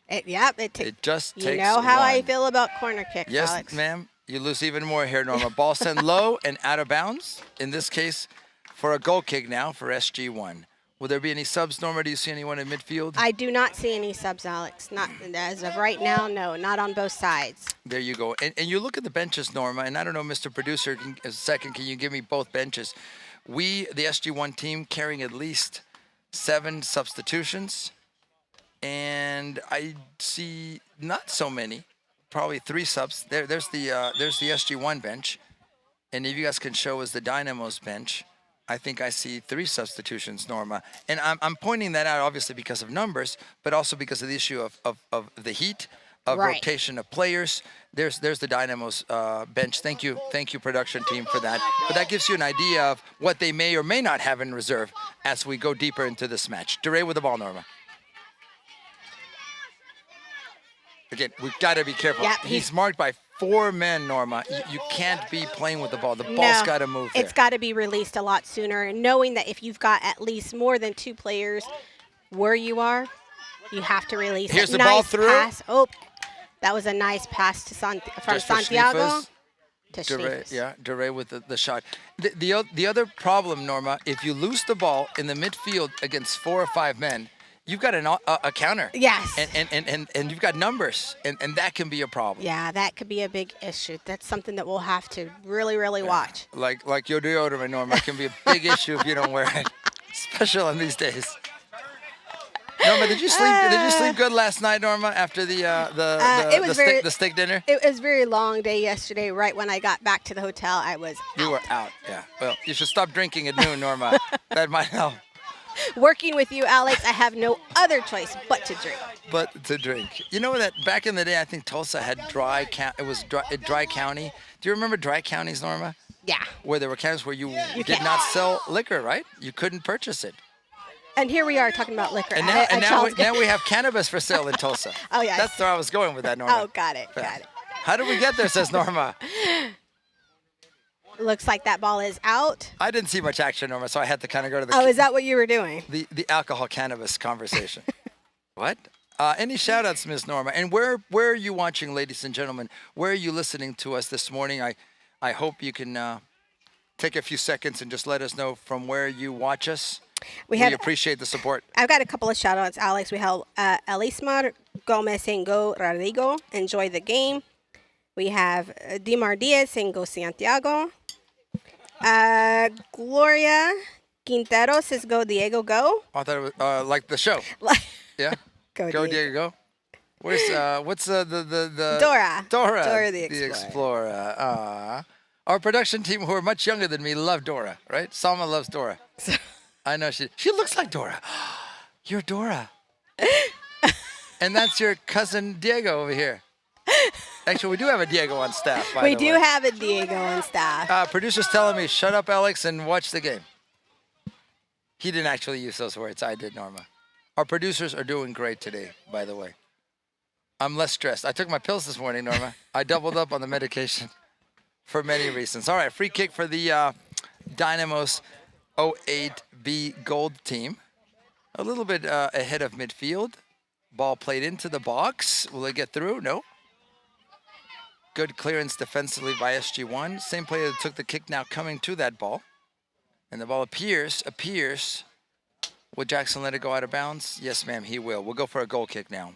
It just takes one. You know how I feel about corner kicks, yes, Alex. ma'am. You lose even more here, Norma. Ball sent low and out of bounds. In this case, for a goal kick now for SG1. Will there be any subs, Norma? Do you see anyone in midfield? I do not see any subs, Alex. Not as of right now, no. Not on both sides. There you go. And you look at the benches, Norma, and I don't know, Mr. Producer, can you give me both benches? We, the SG1 team, carrying at least 7 substitutions. And I see not so many, probably 3 subs. There's the SG1 bench. And if you guys can show us the Dynamos bench, I think I see 3 substitutions, Norma. And I'm pointing that out obviously because of numbers, but also because of the issue of the heat, of Right. rotation of players. There's the Dynamos bench. Thank you, production team, for that. But that gives you an idea of what they may or may not have in reserve as we go deeper into this match. DeRay with the ball, Norma. Again, we've got to be careful. Yeah, he's marked by 4 men, Norma. You can't be playing with the ball. The ball's got to move there. It's got to be released a lot sooner. And knowing that if you've got at least more than 2 players where you are, you have to release Here's it. the ball through. Pass. Oh, that was a nice pass to from Just for Santiago Schniefers. to DeRay, Schniefers. yeah, DeRay with the shot. The other problem, Norma, if you lose the ball in the midfield against 4 or 5 men, you've got a counter. Yes. And you've got numbers, and that can be a problem. Yeah, that could be a big issue. That's something that we'll have to really, really watch. Like your deodorant, Norma, it can be a big issue if you don't wear it, especially on these days. Norma, did you sleep good last night, Norma, after the steak dinner? It was a very long day yesterday. Right when I got back to the hotel, I was out. You were out, yeah. Well, you should stop drinking at noon, Norma. That might help. Working with you, Alex, I have no other choice but to drink. But to drink. You know that back in the day, I think Tulsa had dry county. Do you remember dry counties, Norma? Yeah. Where there were counties where you did can't. not sell liquor, right? You couldn't purchase it. And here we are talking about liquor. And at now we have cannabis for sale in Tulsa. Oh, yes. That's where I was going with that, Norma. Oh, got it. How did we get there, says Norma? Looks like that ball is out. I didn't see much action, Norma, so I had to kind of go to Oh, is that what you were doing? the alcohol cannabis conversation. What? Any shout outs, Ms. Norma? And where are you watching, ladies and gentlemen? Where are you listening to us this morning? I hope you can take a few seconds and just let us know from where you watch us. We appreciate the support. I've got a couple of shout outs, Alex. We have Elismar Gomez and Go Rodrigo. Enjoy the game. We have Dimar Diaz and Go Santiago. Gloria Quintero says Go Diego Go. I thought it was like the show. Yeah. Go Diego Go. Where's what's the Dora the Explorer. Our production team, who are much younger than me, love Dora, right? Salma loves Dora. I know she looks like Dora. You're Dora. And that's your cousin Diego over here. Actually, we do have a Diego on staff, by the way. We do have a Diego on staff. Producer's telling me, shut up, Alex, and watch the game. He didn't actually use those words. I did, Norma. Our producers are doing great today, by the way. I'm less stressed. I took my pills this morning, Norma. I doubled up on the medication for many reasons. All right, free kick for the Dynamos 08B Gold team. A little bit ahead of midfield. Ball played into the box. Will it get through? No. Good clearance defensively by SG1. Same player that took the kick now coming to that ball. And the ball appears. Will Jackson let it go out of bounds? Yes, ma'am, he will. We'll go for a goal kick now.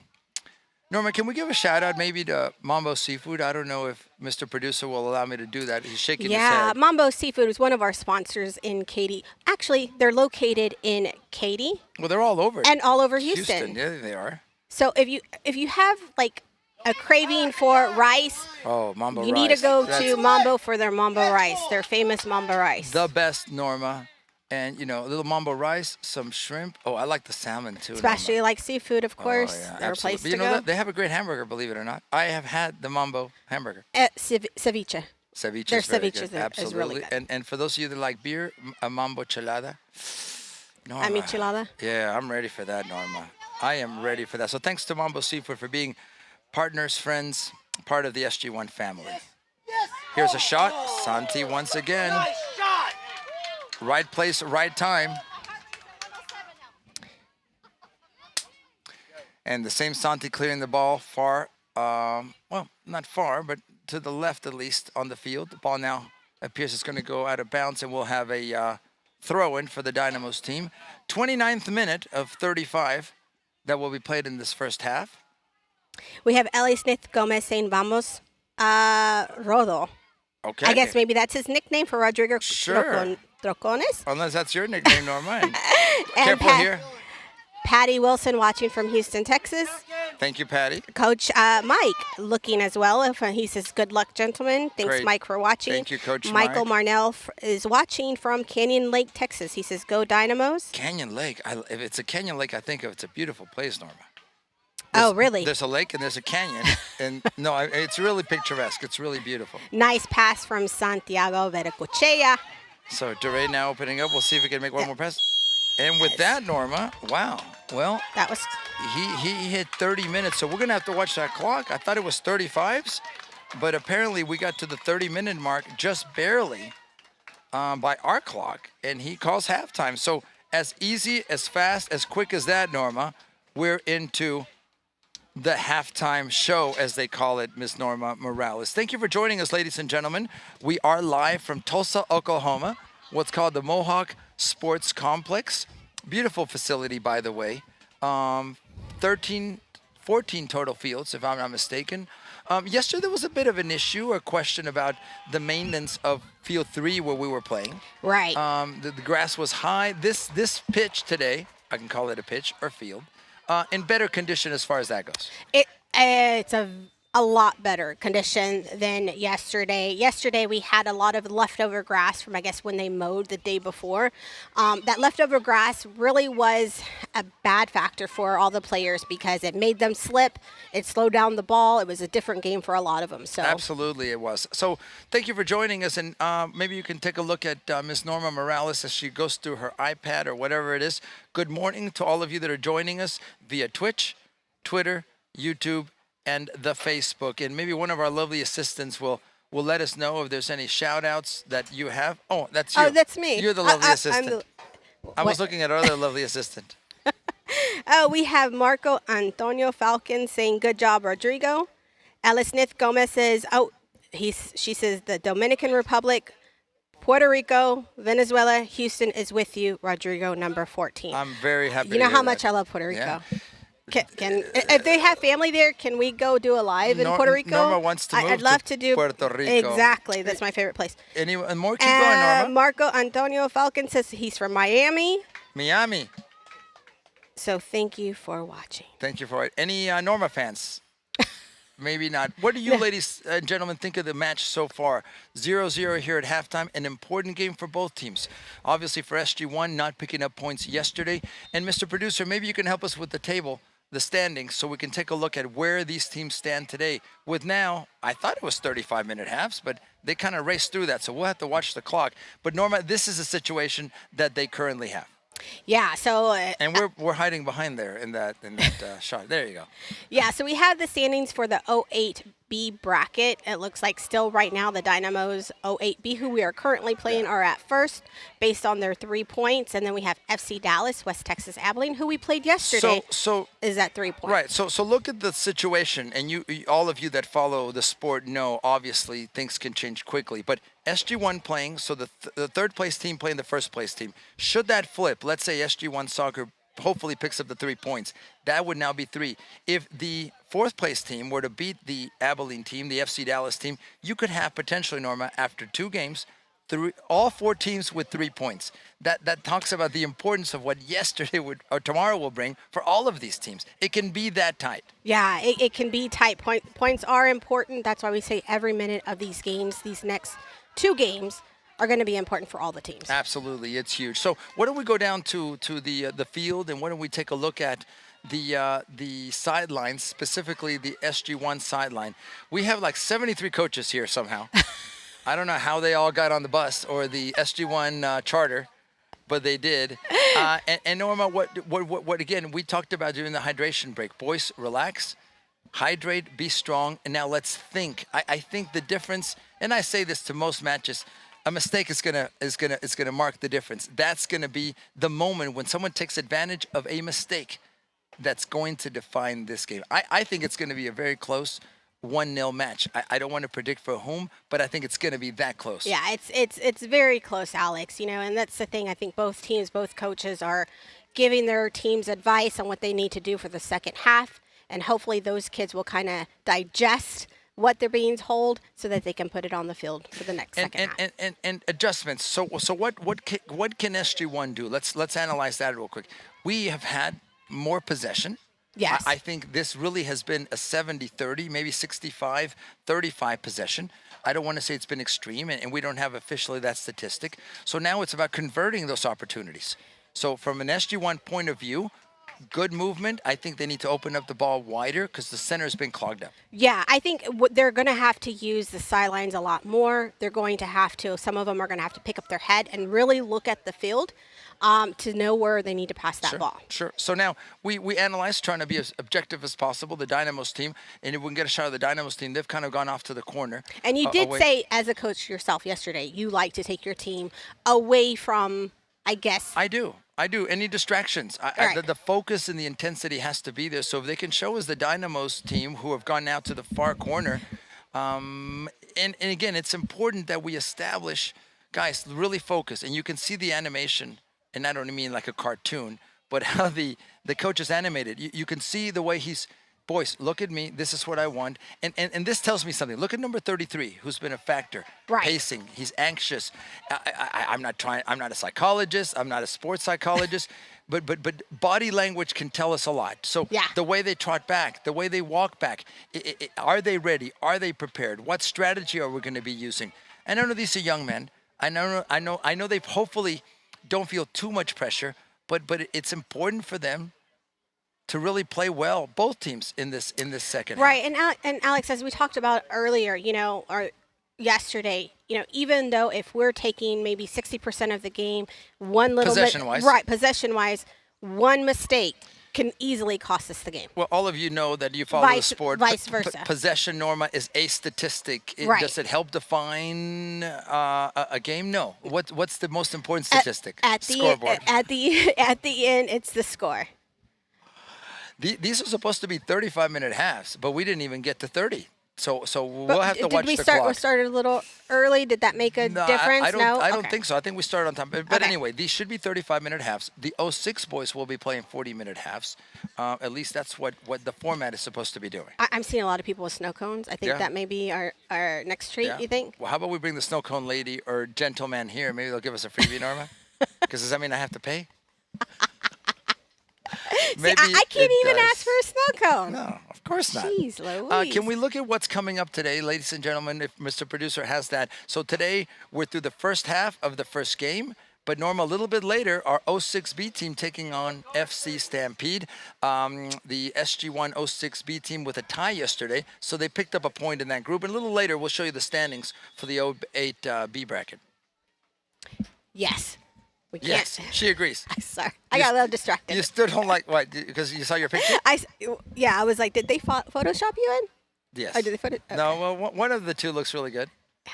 Norma, can we give a shout out maybe to Mambo Seafood? I don't know if Mr. Producer will allow me to do that. He's shaking his head. Yeah, Mambo Seafood is one of our sponsors in Katy. Actually, they're located in Katy. Well, they're all over. And all over Houston. Yeah, they are. So if you have like a craving for rice, Mambo rice. You need to go to Mambo for their Mambo rice, their famous Mambo rice. The best, Norma. And, a little Mambo rice, some shrimp. Oh, I like the salmon, too. Especially like seafood, of course. Yeah, They're a place but to go. They have a great hamburger, believe it or not. I have had the Mambo hamburger. Ceviche. Ceviche Their is very ceviche good. is really good. And for those of you that like beer, a Mambo chelada. Norma. A michelada? Yeah, I'm ready for that, Norma. I am ready for that. So thanks to Mambo Seafood for being partners, friends, part of the SG1 family. Here's a shot. Santi once again. Right place, right time. And the same Santi clearing the ball far, well, not far, but to the left at least on the field. The ball now appears it's going to go out of bounds, and we'll have a throw-in for the Dynamos team. 29th minute of 35 that will be played in this first half. We have Ellie Smith Gomez saying Vamos Rodo. Okay. I guess maybe that's his nickname for Rodrigo Sure. Trocones. Unless that's your nickname, Norma. And Careful here. Patty Wilson watching from Houston, Texas. Thank you, Patty. Coach Mike looking as well. He says, good luck, gentlemen. Thanks, Great. Mike, for watching. Thank you, Coach Michael Mike. Marnell is watching from Canyon Lake, Texas. He says, go Dynamos. Canyon Lake. If it's a Canyon Lake, I think it's a beautiful place, Norma. Really? There's a lake and there's a canyon. And no, it's really picturesque. It's really beautiful. Nice pass from Santiago Vericochea. So Duray now opening up. We'll see if we can make one more pass. And with that, Norma, wow. Well, that was he hit 30 minutes, so we're going to have to watch that clock. I thought it was 35s, but apparently we got to the 30-minute mark just barely by our clock, and he calls halftime. So as easy, as fast, as quick as that, Norma, we're into the halftime show, as they call it, Miss Norma Morales. Thank you for joining us, ladies and gentlemen. We are live from Tulsa, Oklahoma, what's called the Mohawk Sports Complex. Beautiful facility, by the way. 14 total fields, if I'm not mistaken. Yesterday there was a bit of an issue, a question about the maintenance of Field 3 where we were playing. right. The grass was high. This pitch today, I can call it a pitch or field, in better condition as far as that goes. It's a a lot better condition than yesterday. Yesterday we had a lot of leftover grass from, I guess, when they mowed the day before. That leftover grass really was a bad factor for all the players because it made them slip. It slowed down the ball. It was a different game for a lot of them. So Absolutely, it was. So thank you for joining us, and maybe you can take a look at Miss Norma Morales as she goes through her iPad or whatever it is. Good morning to all of you that are joining us via Twitch, Twitter, YouTube, and the Facebook. And maybe one of our lovely assistants will let us know if there's any shout outs that you have. Oh, that's you. Oh, that's me. You're the lovely I'm assistant. I was looking at our other lovely assistant. Oh, we have Marco Antonio Falcon saying, "Good job, Rodrigo." Alice Smith Gomez says, she says the Dominican Republic, Puerto Rico, Venezuela, Houston is with you, Rodrigo, number 14. I'm very happy. You know how much I love Puerto Rico. Yeah. Can if they have family there, can we go do a live in Puerto Rico? Norma wants to move I'd love to do Puerto Rico. Exactly, that's my favorite place. Any more? Keep going, Norma. Marco Antonio Falcon says he's from Miami. Miami. So thank you for watching. Thank you for it. Any Norma fans? Maybe not. What do you ladies and gentlemen think of the match so far? 0-0 here at halftime. An important game for both teams. Obviously for SG1, not picking up points yesterday. And Mr. Producer, maybe you can help us with the table, the standings, so we can take a look at where these teams stand today. With now, I thought it was 35-minute halves, but they kind of raced through that, so we'll have to watch the clock. But Norma, this is a situation that they currently have. Yeah, so and we're hiding behind there in that shot. There you go. Yeah, so we have the standings for the 08B bracket. It looks like still right now the Dynamos 08B, who we are currently playing, are at first based on their 3 points, and then we have FC Dallas, West Texas Abilene, who we played yesterday. So is at 3 points. Right. So look at the situation, and you all of you that follow the sport know obviously things can change quickly, but SG1 playing, so the third place team playing the first place team. Should that flip, let's say SG1 soccer hopefully picks up the 3 points, that would now be 3. If the fourth place team were to beat the Abilene team, the FC Dallas team, you could have potentially, Norma, after 2 games, all 4 teams with 3 points. That talks about the importance of what yesterday or tomorrow will bring for all of these teams. It can be that tight. Yeah, it can be tight. Points are important. That's why we say every minute of these games, these next 2 games, are going to be important for all the teams. Absolutely, it's huge. So why don't we go down to the field, and why don't we take a look at the sidelines, specifically the SG1 sideline. We have like 73 coaches here somehow. I don't know how they all got on the bus or the SG1 charter, but they did. And Norma, what again, we talked about during the hydration break. Boys, relax, hydrate, be strong, and now let's think. I think the difference, and I say this to most matches, a mistake is gonna mark the difference. That's gonna be the moment when someone takes advantage of a mistake that's going to define this game. I think it's gonna be a very close 1-0 match. I don't want to predict for whom, but I think it's going to be that close. Yeah, it's very close, Alex. You know, and that's the thing. I think both teams, both coaches are giving their teams advice on what they need to do for the second half, and hopefully those kids will kind of digest what they're being told so that they can put it on the field for the next second half. And adjustments. So what can SG1 do? Let's analyze that real quick. We have had more possession. Yes. I think this really has been a 70-30, maybe 65-35 possession. I don't want to say it's been extreme, and we don't have officially that statistic. So now it's about converting those opportunities. So from an SG1 point of view, good movement. I think they need to open up the ball wider because the center has been clogged up. Yeah, I think they're going to have to use the sidelines a lot more. They're going to have to, some of them are going to have to pick up their head and really look at the field to know where they need to pass that ball. Sure. So now we analyze, trying to be as objective as possible, the Dynamos team. And if we can get a shot of the Dynamos team, they've kind of gone off to the corner. And you did say, as a coach yourself yesterday, you like to take your team away from, I guess. I do. Any distractions. The focus and the intensity has to be there. So if they can show us the Dynamos team who have gone out to the far corner, and again, it's important that we establish, guys, really focus. And you can see the animation, and I don't mean like a cartoon, but how the coach is animated. You can see the way he's, boys, look at me. This is what I want. And this tells me something. Look at number 33, who's been a factor. Right. Pacing. He's anxious. I'm not a psychologist. I'm not a sports psychologist. but body language can tell us a lot. So Yeah. the way they trot back, the way they walk back, are they ready? Are they prepared? What strategy are we going to be using? And I know these are young men. I know they hopefully don't feel too much pressure, but it's important for them to really play well, both teams in this second half. Right, and Alex, as we talked about earlier, or yesterday, even though if we're taking maybe 60% of the game, one little possession-wise, one mistake can easily cost us the game. Well, all of you know that you follow the sport. Vice versa. Possession, Norma, is a statistic. Right. Does it help define a game? No. What's the most important statistic? Scoreboard. At the end, it's the score. These are supposed to be 35-minute halves, but we didn't even get to 30. So we'll have to watch the clock. We started a little early. Did that make a difference? I don't think so. I think we started on time. But anyway, these should be 35-minute halves. The 06 boys will be playing 40-minute halves. At least that's what the format is supposed to be doing. I'm seeing a lot of people with snow cones. I think that may be our next treat, you think? Well, how about we bring the snow cone lady or gentleman here? Maybe they'll give us a freebie, Norma? Because does that mean I have to pay? See, I can't even ask for a snow cone. No, of course not. Jeez Louise. Can we look at what's coming up today, ladies and gentlemen, if Mr. Producer has that? So today, we're through the first half of the first game. But, Norma, a little bit later, our 06B team taking on FC Stampede. The SG1 06B team with a tie yesterday. So they picked up a point in that group. And a little later, we'll show you the standings for the 08B bracket. Yes. Yes, she agrees. Sorry, I got a little distracted. You still don't like what? Because you saw your picture? I was like, did they Photoshop you in? Yes. Or did they okay. No, well, one of the two looks really good. Yeah.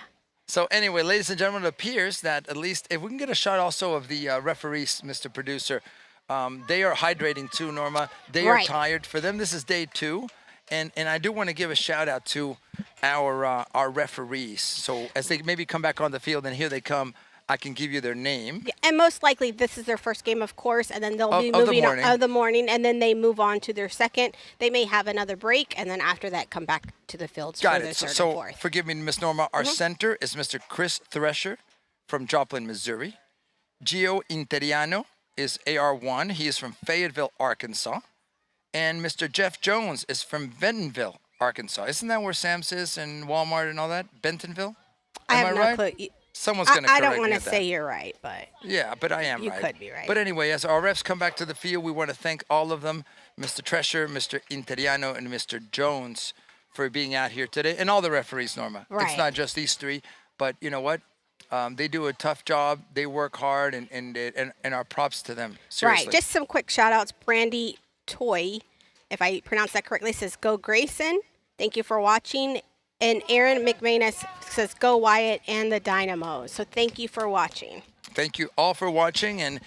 So anyway, ladies and gentlemen, it appears that at least if we can get a shot also of the referees, Mr. Producer, they are hydrating too, Norma. They are tired. For them, this is day 2. And I do want to give a shout out to our referees. So as they maybe come back on the field, and here they come, I can give you their name. Yeah, and most likely this is their first game, of course, and then they'll be moving on of the morning, and then they move on to their second. They may have another break, and then after that come back to the fields for their third and fourth. Forgive me, Miss Norma. Our center is Mr. Chris Thresher from Joplin, Missouri. Gio Interiano is AR1. He is from Fayetteville, Arkansas. And Mr. Jeff Jones is from Bentonville, Arkansas. Isn't that where Sam's is and Walmart and all that? Bentonville? I have no clue. Someone's going to correct me. I don't want to say you're right, but yeah, but I am right. You could be right. But anyway, as our refs come back to the field, we want to thank all of them, Mr. Thresher, Mr. Interiano, and Mr. Jones, for being out here today, and all the referees, Norma. Right. It's not just these 3, but you know what? They do a tough job. They work hard, and our props to them. Seriously. Right. Just some quick shout-outs. Brandy Toy, if I pronounce that correctly, says, "Go Grayson. Thank you for watching." And Aaron McManus says, "Go Wyatt and the Dynamos." So thank you for watching. Thank you all for watching, and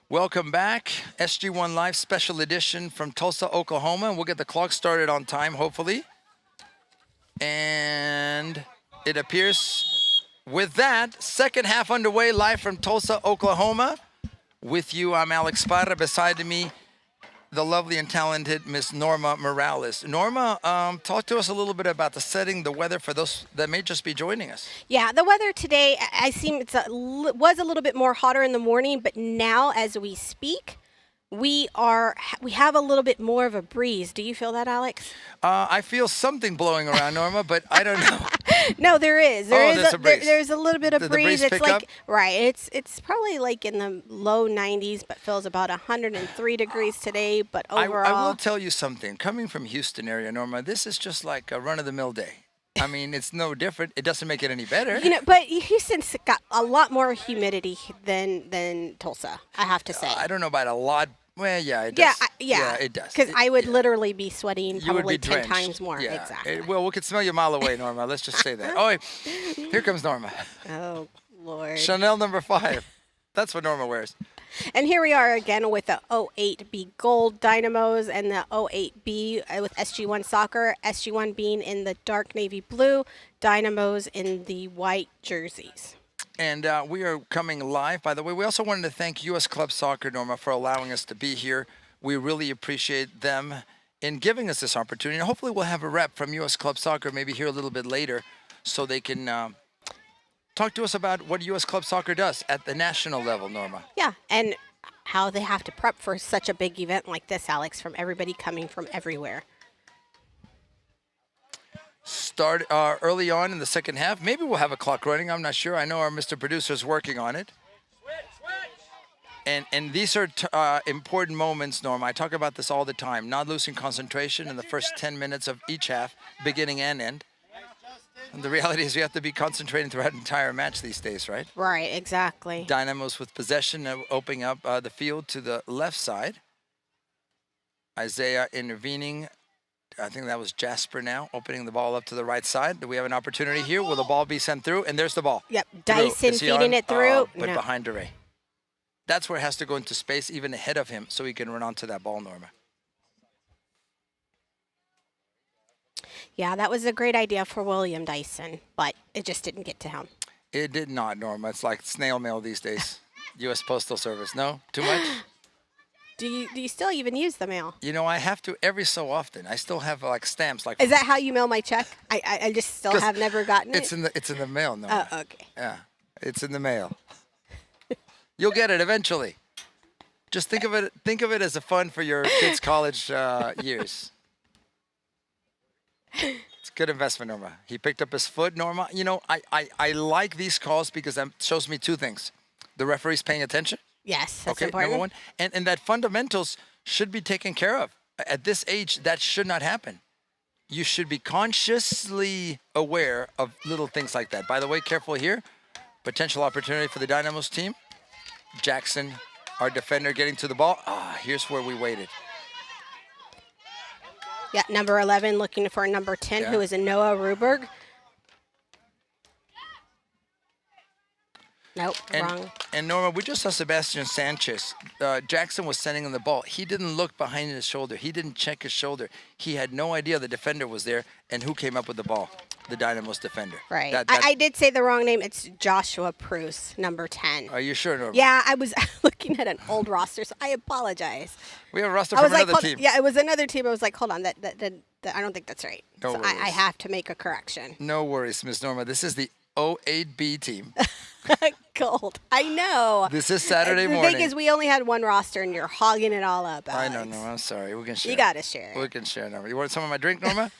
welcome back. SG1 Live Special Edition from Tulsa, Oklahoma. We'll get the clock started on time, hopefully. And it appears with that, second half underway, live from Tulsa, Oklahoma. With you, I'm Alex Sparra. Beside me, the lovely and talented Miss Norma Morales. Norma, talk to us a little bit about the setting, the weather for those that may just be joining us. Yeah, the weather today, I seem was a little bit more hotter in the morning, but now as we speak, we have a little bit more of a breeze. Do you feel that, Alex? I feel something blowing around, Norma, but I don't know. No, there is. There's a breeze. There's a little bit of breeze. The breeze it's pick like up? Right. It's probably like in the low 90s, but feels about 103 degrees today. But overall, I will tell you something. Coming from Houston area, Norma, this is just like a run-of-the-mill day. I mean, it's no different. It doesn't make it any better. But Houston's got a lot more humidity than Tulsa, I have to say. I don't know about a lot. Well, yeah, it does. Yeah, it does. Because I would literally be sweating probably 10 drenched. times more. Yeah. Exactly. Well, we could smell you a mile away, Norma. Let's just say that. Oh, here comes Norma. Oh, Lord. Chanel number 5. That's what Norma wears. And here we are again with the 08B Gold Dynamos and the 08B with SG1 Soccer. SG1 being in the dark navy blue, Dynamos in the white jerseys. And we are coming live. By the way, we also wanted to thank U.S. Club Soccer, Norma, for allowing us to be here. We really appreciate them in giving us this opportunity. And hopefully we'll have a rep from U.S. Club Soccer maybe here a little bit later so they can talk to us about what U.S. Club Soccer does at the national level, Norma. Yeah, and how they have to prep for such a big event like this, Alex, from everybody coming from everywhere. Start early on in the second half. Maybe we'll have a clock running. I'm not sure. I know our Mr. Producer is working on it. And these are important moments, Norma. I talk about this all the time. Not losing concentration in the first 10 minutes of each half, beginning and end. And the reality is you have to be concentrating throughout an entire match these days, right? Right, exactly. Dynamos with possession, opening up the field to the left side. Isaiah intervening. I think that was Jasper now, opening the ball up to the right side. Do we have an opportunity here? Will the ball be sent through? And there's the ball. Yep, Dyson feeding it through. But No. behind DeRay. That's where it has to go into space, even ahead of him, so he can run onto that ball, Norma. Yeah, that was a great idea for William Dyson, but it just didn't get to him. It did not, Norma. It's like snail mail these days. U.S. Postal Service. No? Too much? Do you still even use the mail? You know, I have to every so often. I still have like stamps. Like Is that how you mail my check? I just still 'Cause have never gotten it. it's in the mail, Norma. Oh, okay. Yeah, it's in the mail. You'll get it eventually. Just think of it as a fun for your kids' college years. It's a good investment, Norma. He picked up his foot, Norma. You know, I like these calls because that shows me two things. The referee's paying attention. Yes, that's Okay, important. number one. And that fundamentals should be taken care of. At this age, that should not happen. You should be consciously aware of little things like that. By the way, careful here. Potential opportunity for the Dynamos team. Jackson, our defender, getting to the ball. Here's where we waited. Yeah, number 11 looking for number 10, Yeah. who is a Noah Ruberg. Nope, wrong. And Norma, we just saw Sebastian Sanchez. Jackson was sending him the ball. He didn't look behind his shoulder. He didn't check his shoulder. He had no idea the defender was there. And who came up with the ball? The Dynamos defender. Right. That- I did say the wrong name. It's Joshua Pruse, number 10. Are you sure, Norma? Yeah, I was looking at an old roster, so I apologize. We have a roster I from was like, another team. yeah, it was another team. I was like, hold on, that I don't think that's right. No so I worries. have to make a correction. No worries, Miss Norma. This is the 08B team. Gold. I know. This is Saturday the morning. thing is, we only had one roster, and you're hogging it all up. I Alex. know, Norma. I'm sorry. We can share. You gotta share it. We can share, Norma. You want some of my drink, Norma?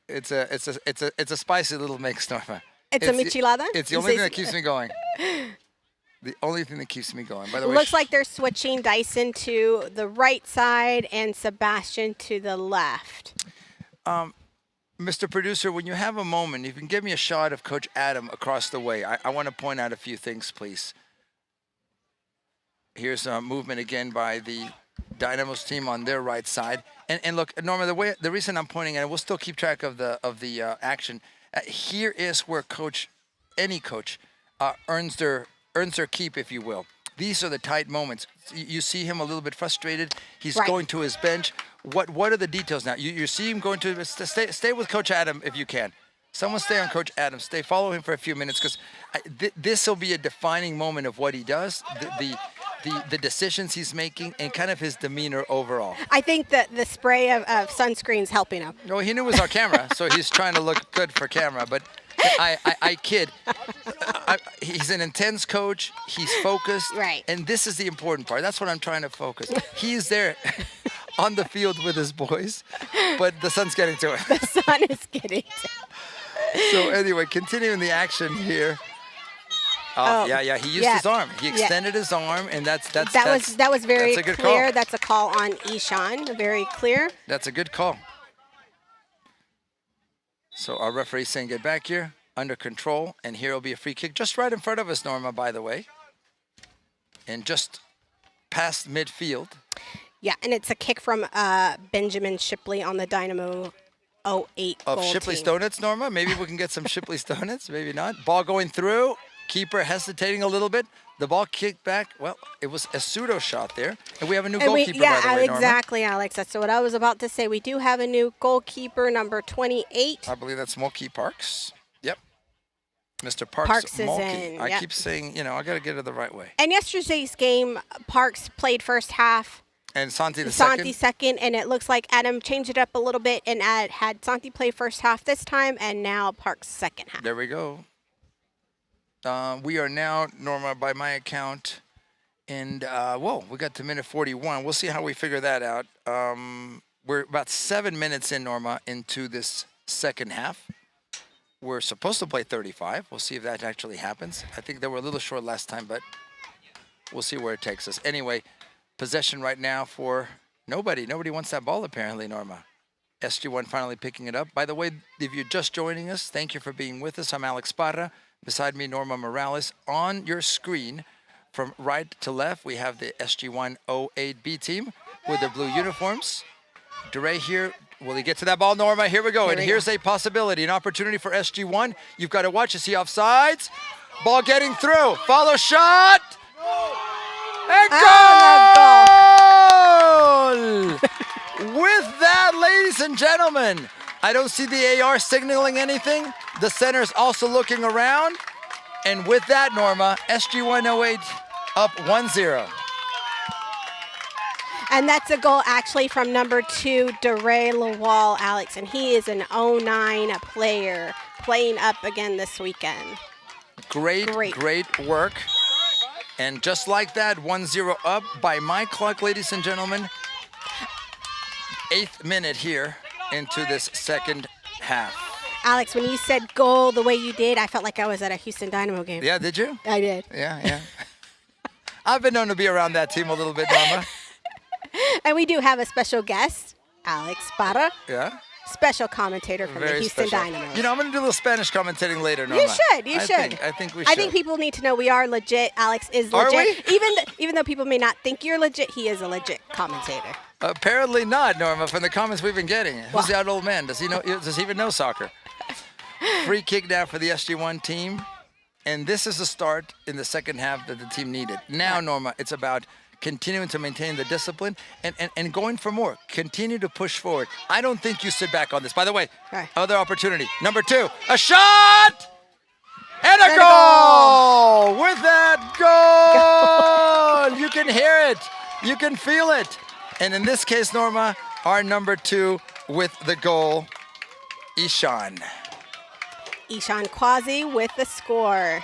It's a spicy little mix, Norma. It's a michelada? It's the You only say thing that keeps me going. The only thing that keeps me going. By the way, Looks like they're switching Dyson to the right side and Sebastian to the left. Mr. Producer, when you have a moment, you can give me a shot of Coach Adam across the way. I want to point out a few things, please. Here's a movement again by the Dynamos team on their right side. And look, Norma, the reason I'm pointing at it, we'll still keep track of the action. Here is where any coach, earns their keep, if you will. These are the tight moments. You see him a little bit frustrated. He's Right. going to his bench. What are the details now? You see him going to stay with Coach Adam if you can. Someone stay on Coach Adam. Follow him for a few minutes because this will be a defining moment of what he does, the decisions he's making, and kind of his demeanor overall. I think that the spray of sunscreen's helping him. No, he knew it was our camera, so he's trying to look good for camera. But I kid. He's an intense coach. He's focused. Right. And this is the important part. That's what I'm trying to focus. He's there on the field with his boys, but the sun's getting to him. The sun is getting to So anyway, continuing the action here. Yeah. He used his arm. He extended his arm, and that was very that's a good clear. call. That's a call on Ishan. Very clear. That's a good call. So our referee's saying get back here, under control, and here will be a free kick just right in front of us, Norma, by the way. And just past midfield. Yeah, and it's a kick from Benjamin Shipley on the Dynamo 08 Of goal Shipley's team. Donuts, Norma. Maybe we can get some Shipley's Donuts, maybe not. Ball going through. Keeper hesitating a little bit. The ball kicked back. Well, it was a pseudo shot there. And we have a new goalkeeper, by the way, Norma. Exactly, Alex. That's what I was about to say. We do have a new goalkeeper, number 28. I believe that's Mulkey Parks. Yep. Mr. Parks Parks is Mulkey. in, I yep. keep saying, I got to get it the right way. And yesterday's game, Parks played first half. And Santi the Santi second. second, and it looks like Adam changed it up a little bit and had Santi play first half this time, and now Parks second half. There we go. We are now, Norma, by my account, And, whoa, we got to minute 41. We'll see how we figure that out. We're about 7 minutes in, Norma, into this second half. We're supposed to play 35. We'll see if that actually happens. I think they were a little short last time, but we'll see where it takes us. Anyway, possession right now for nobody. Nobody wants that ball, apparently, Norma. SG1 finally picking it up. By the way, if you're just joining us, thank you for being with us. I'm Alex Parra. Beside me, Norma Morales. On your screen, from right to left, we have the SG1 08B team with their blue uniforms. DeRay here. Will he get to that ball, Norma? Here we go. And here's a possibility, an opportunity for SG1. You've got to watch. You see offsides. Ball getting through. Follow shot. And goal! With that, ladies and gentlemen, I don't see the AR signaling anything. The center's also looking around. And with that, Norma, SG108 up 1-0. And that's a goal actually from number 2, DeRay Lawal, Alex. And he is an 09 player playing up again this weekend. Great work. And just like that, 1-0 up by my clock, ladies and gentlemen. 8th minute here into this second half. Alex, when you said goal the way you did, I felt like I was at a Houston Dynamo game. Yeah, did you? I did. Yeah. I've been known to be around that team a little bit, Norma. And we do have a special guest, Alex Parra. Yeah. Special commentator from the Houston Dynamo. You know, I'm going to do a little Spanish commentating later, Norma. You should. I think we should. I think people need to know we are legit. Alex is legit. Are we? Even though people may not think you're legit, he is a legit commentator. Apparently not, Norma, from the comments we've been getting. Who's that old man? Does he even know soccer? Free kick now for the SG1 team. And this is the start in the second half that the team needed. Now, Norma, it's about continuing to maintain the discipline and going for more. Continue to push forward. I don't think you sit back on this. By the way, other opportunity. Number 2, a shot! And a goal! With that goal! You can hear it. You can feel it. And in this case, Norma, our number 2 with the goal, Ishan Quasi with the score.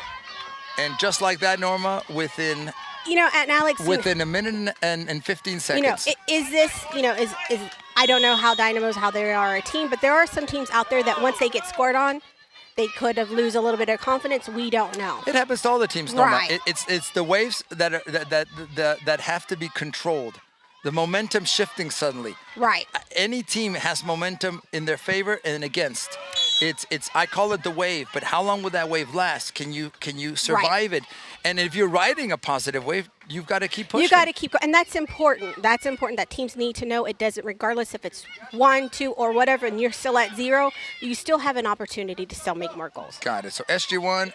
And just like that, Norma, within and Alex, within a minute and 15 seconds. Is this, is I don't know how Dynamos, how they are a team, but there are some teams out there that once they get scored on, they could have lose a little bit of confidence. We don't know. It happens to all the teams, Norma. Right. It's the waves that have to be controlled. The momentum shifting suddenly. Right. Any team has momentum in their favor and against. It's I call it the wave, but how long will that wave last? Can you survive it? And if you're riding a positive wave, you've got to keep pushing. You got to keep going, and that's important. That's important that teams need to know. It doesn't, regardless if it's 1, 2, or whatever, and you're still at 0, you still have an opportunity to still make more goals. Got it. So SG1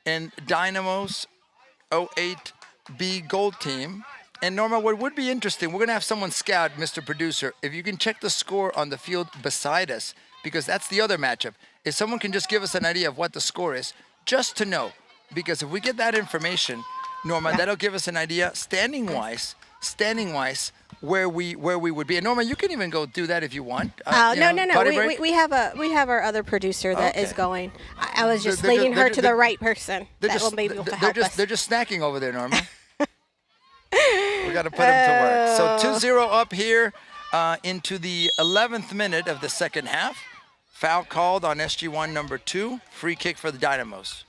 and Dynamo's 08B gold team. And Norma, what would be interesting, we're going to have someone scout, Mr. Producer, if you can check the score on the field beside us, because that's the other matchup. If someone can just give us an idea of what the score is, just to know. Because if we get that information, Norma, that'll give us an idea, standing-wise, where we would be. And Norma, you can even go do that if you want. No. We have our other producer that is going. I was just leading her to the right person that will be able to help us. They're just snacking over there, Norma. We got to put them to work. So 2-0 up here into the 11th minute of the second half. Foul called on SG1 number 2. Free kick for the Dynamos.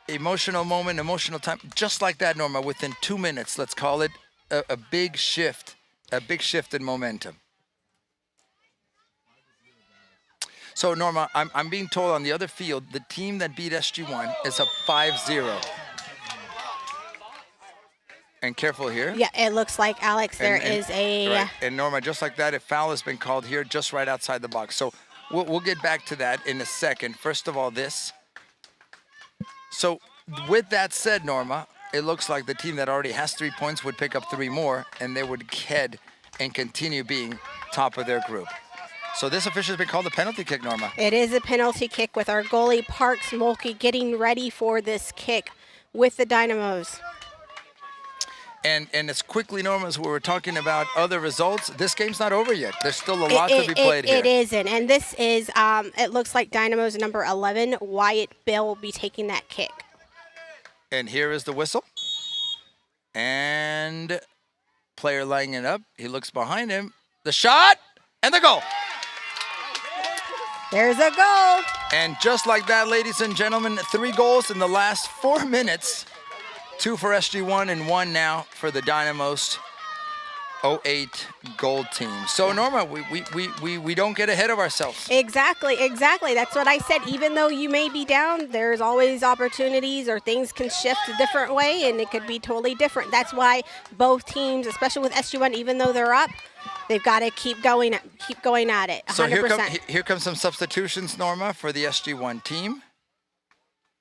Emotional moment, emotional time. Just like that, Norma, within 2 minutes, let's call it a big shift. A big shift in momentum. So, Norma, I'm being told on the other field, the team that beat SG1 is up 5-0. And careful here. Yeah, it looks like, Alex, there is a... Right. And, Norma, just like that, a foul has been called here just right outside the box. So we'll get back to that in a second. First of all, this. So with that said, Norma, it looks like the team that already has 3 points would pick up 3 more, and they would head and continue being top of their group. So this official has been called a penalty kick, Norma. It is a penalty kick with our goalie, Parks Mulkey, getting ready for this kick with the Dynamos. And as quickly, Norma, as we were talking about other results, this game's not over yet. There's still a lot to be played here. It isn't. And this is, it looks like Dynamo's number 11, Wyatt Bill, will be taking that kick. And here is the whistle. And player lining it up. He looks behind him. The shot and the goal. There's a goal. And just like that, ladies and gentlemen, 3 goals in the last 4 minutes. 2 for SG1 and 1 now for the Dynamos 08 gold team. So Norma, we don't get ahead of ourselves. Exactly. That's what I said. Even though you may be down, there's always opportunities, or things can shift a different way, and it could be totally different. That's why both teams, especially with SG1, even though they're up, they've got to keep going at it. 100%. So here comes some substitutions, Norma, for the SG1 team.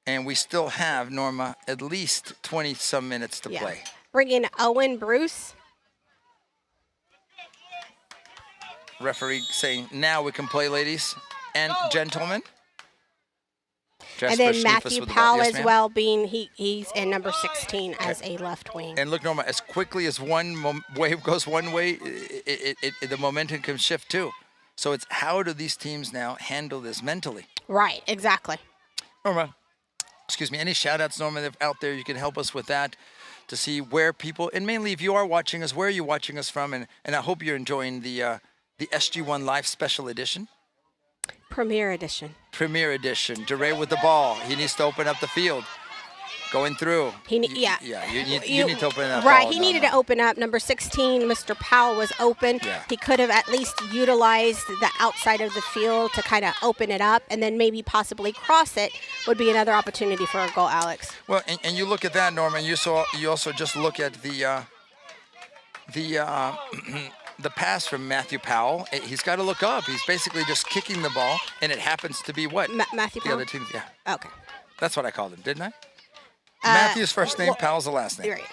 And we still have, Norma, at least 20-some minutes to play. Bring in Owen Bruce. Referee saying, now we can play, ladies and gentlemen. And then Matthew Powell as well, being he's in number 16 as a left wing. And look, Norma, as quickly as one wave goes one way, the momentum can shift too. So it's how do these teams now handle this mentally? Right, exactly. Norma, excuse me, any shout-outs, Norma, out there you can help us with that to see where people, and mainly if you are watching us, where are you watching us from? And I hope you're enjoying the SG1 Live Special Edition. Premier Edition. DeRay with the ball. He needs to open up the field. Going through. You need to open up. Right, he needed to open up. Number 16, Mr. Powell, was open. Yeah. He could have at least utilized the outside of the field to kind of open it up, and then maybe possibly cross it would be another opportunity for a goal, Alex. Well, and you look at that, Norman. You also just look at the pass from Matthew Powell. He's got to look up. He's basically just kicking the ball, and it happens to be what? Matthew Powell? The other team, yeah. Okay. That's what I called him, didn't I? Matthew's first name, Powell's the last name. You're right.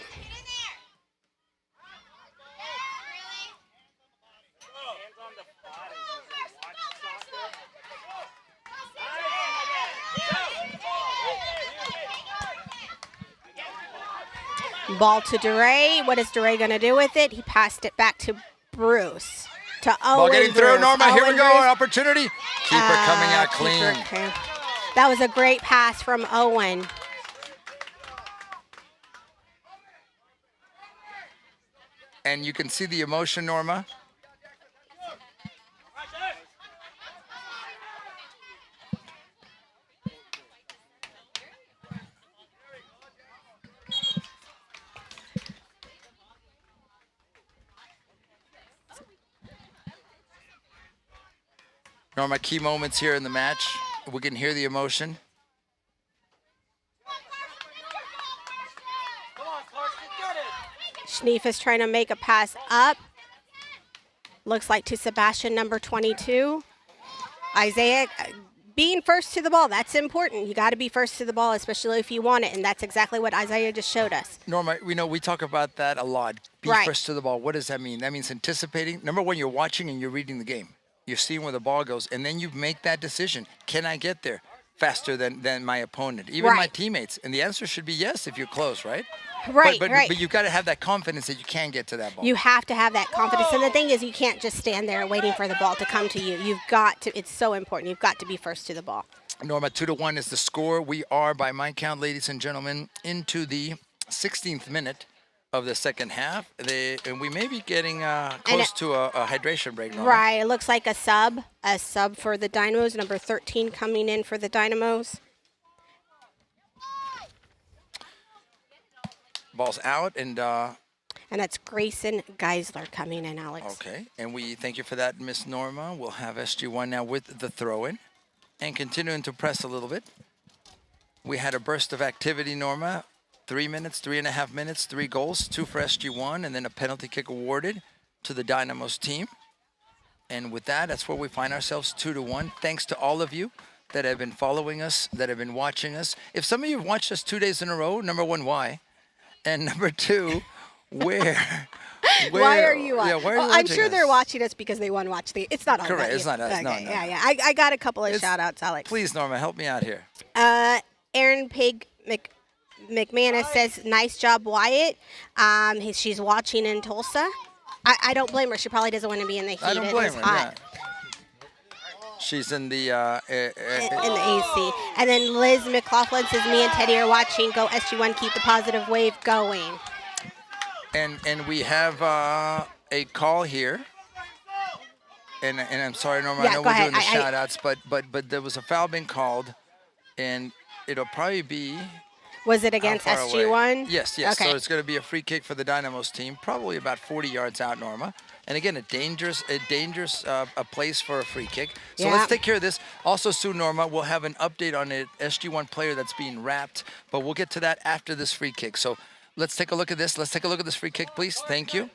Ball to DeRay. What is DeRay going to do with it? He passed it back to Bruce. To Owen Ball getting through, Bruce. Norma. Here we go. Bruce. An opportunity. Keeper coming out clean. That was a great pass from Owen. And you can see the emotion, Norma. Norma, key moments here in the match. We can hear the emotion. Schneef is trying to make a pass up. Looks like to Sebastian, number 22. Isaiah being first to the ball, that's important. You got to be first to the ball, especially if you want it, and that's exactly what Isaiah just showed us. Norma, we talk about that a lot. Be first to the ball. What does that mean? That means anticipating. Number one, you're watching and you're reading the game. You're seeing where the ball goes, and then you make that decision. Can I get there faster than my opponent, even my teammates? And the answer should be yes if you're close, right? Right, but you've got to have that confidence that you can get to that ball. You have to have that confidence. And the thing is, you can't just stand there waiting for the ball to come to you. You've got to, it's so important. You've got to be first to the ball. Norma, 2-1 is the score. We are, by my count, ladies and gentlemen, into the 16th minute of the second half. And we may be getting close to a hydration break, Norma. Right. It looks like a sub for the Dynamos, number 13 coming in for the Dynamos. Ball's out, and that's Grayson Geisler coming in, Alex. Okay, and we thank you for that, Miss Norma. We'll have SG1 now with the throw-in and continuing to press a little bit. We had a burst of activity, Norma. 3 minutes, 3.5 minutes, 3 goals, 2 for SG1, and then a penalty kick awarded to the Dynamos team. And with that, that's where we find ourselves, 2-1. Thanks to all of you that have been following us, that have been watching us. If some of you have watched us 2 days in a row, number one, why? And number two, where? Why are you watching? Yeah, why are you I'm sure us? they're watching us because they want to watch the. It's not all Correct. about It's you. not us. Okay. No. Yeah. I got a couple of shout outs, Alex. Please, Norma, help me out here. Aaron Pig McManus says, nice job, Wyatt. She's watching in Tulsa. I don't blame her. She probably doesn't want to be in the heat. I don't It blame is her. hot. Yeah. She's in the In the AC. And then Liz McLaughlin says, me and Teddy are watching. Go SG1, keep the positive wave going. and we have a call here. And I'm sorry, Norma, Yeah, I know go we're ahead. doing the shout outs, but there was a foul being called, and it'll probably be Was it against how far away? SG1? Yes, yes. Okay. So it's going to be a free kick for the Dynamos team, probably about 40 yards out, Norma. And again, a dangerous a place for a free kick. So Yeah. let's take care of this. Also, soon, Norma, we'll have an update on an SG1 player that's being wrapped, but we'll get to that after this free kick. So let's take a look at this. Let's take a look at this free kick, please. Thank you.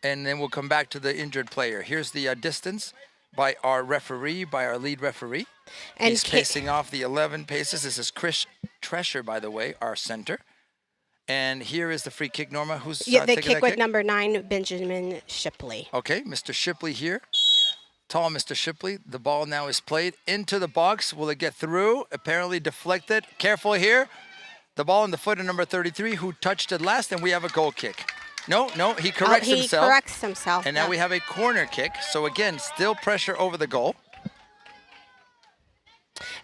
And then we'll come back to the injured player. Here's the distance by our referee, by our lead referee. And He's pacing off the 11 paces. This is Chris Tresher, by the way, our center. And here is the free kick, Norma. Who's the taking kick that with kick? number 9, Benjamin Shipley. Okay, Mr. Shipley here. Tall Mr. Shipley. The ball now is played into the box. Will it get through? Apparently deflected. Careful here. The ball in the foot of number 33, who touched it last, and we have a goal kick. No, he corrects he himself. corrects himself. And now we have a corner kick. So again, still pressure over the goal.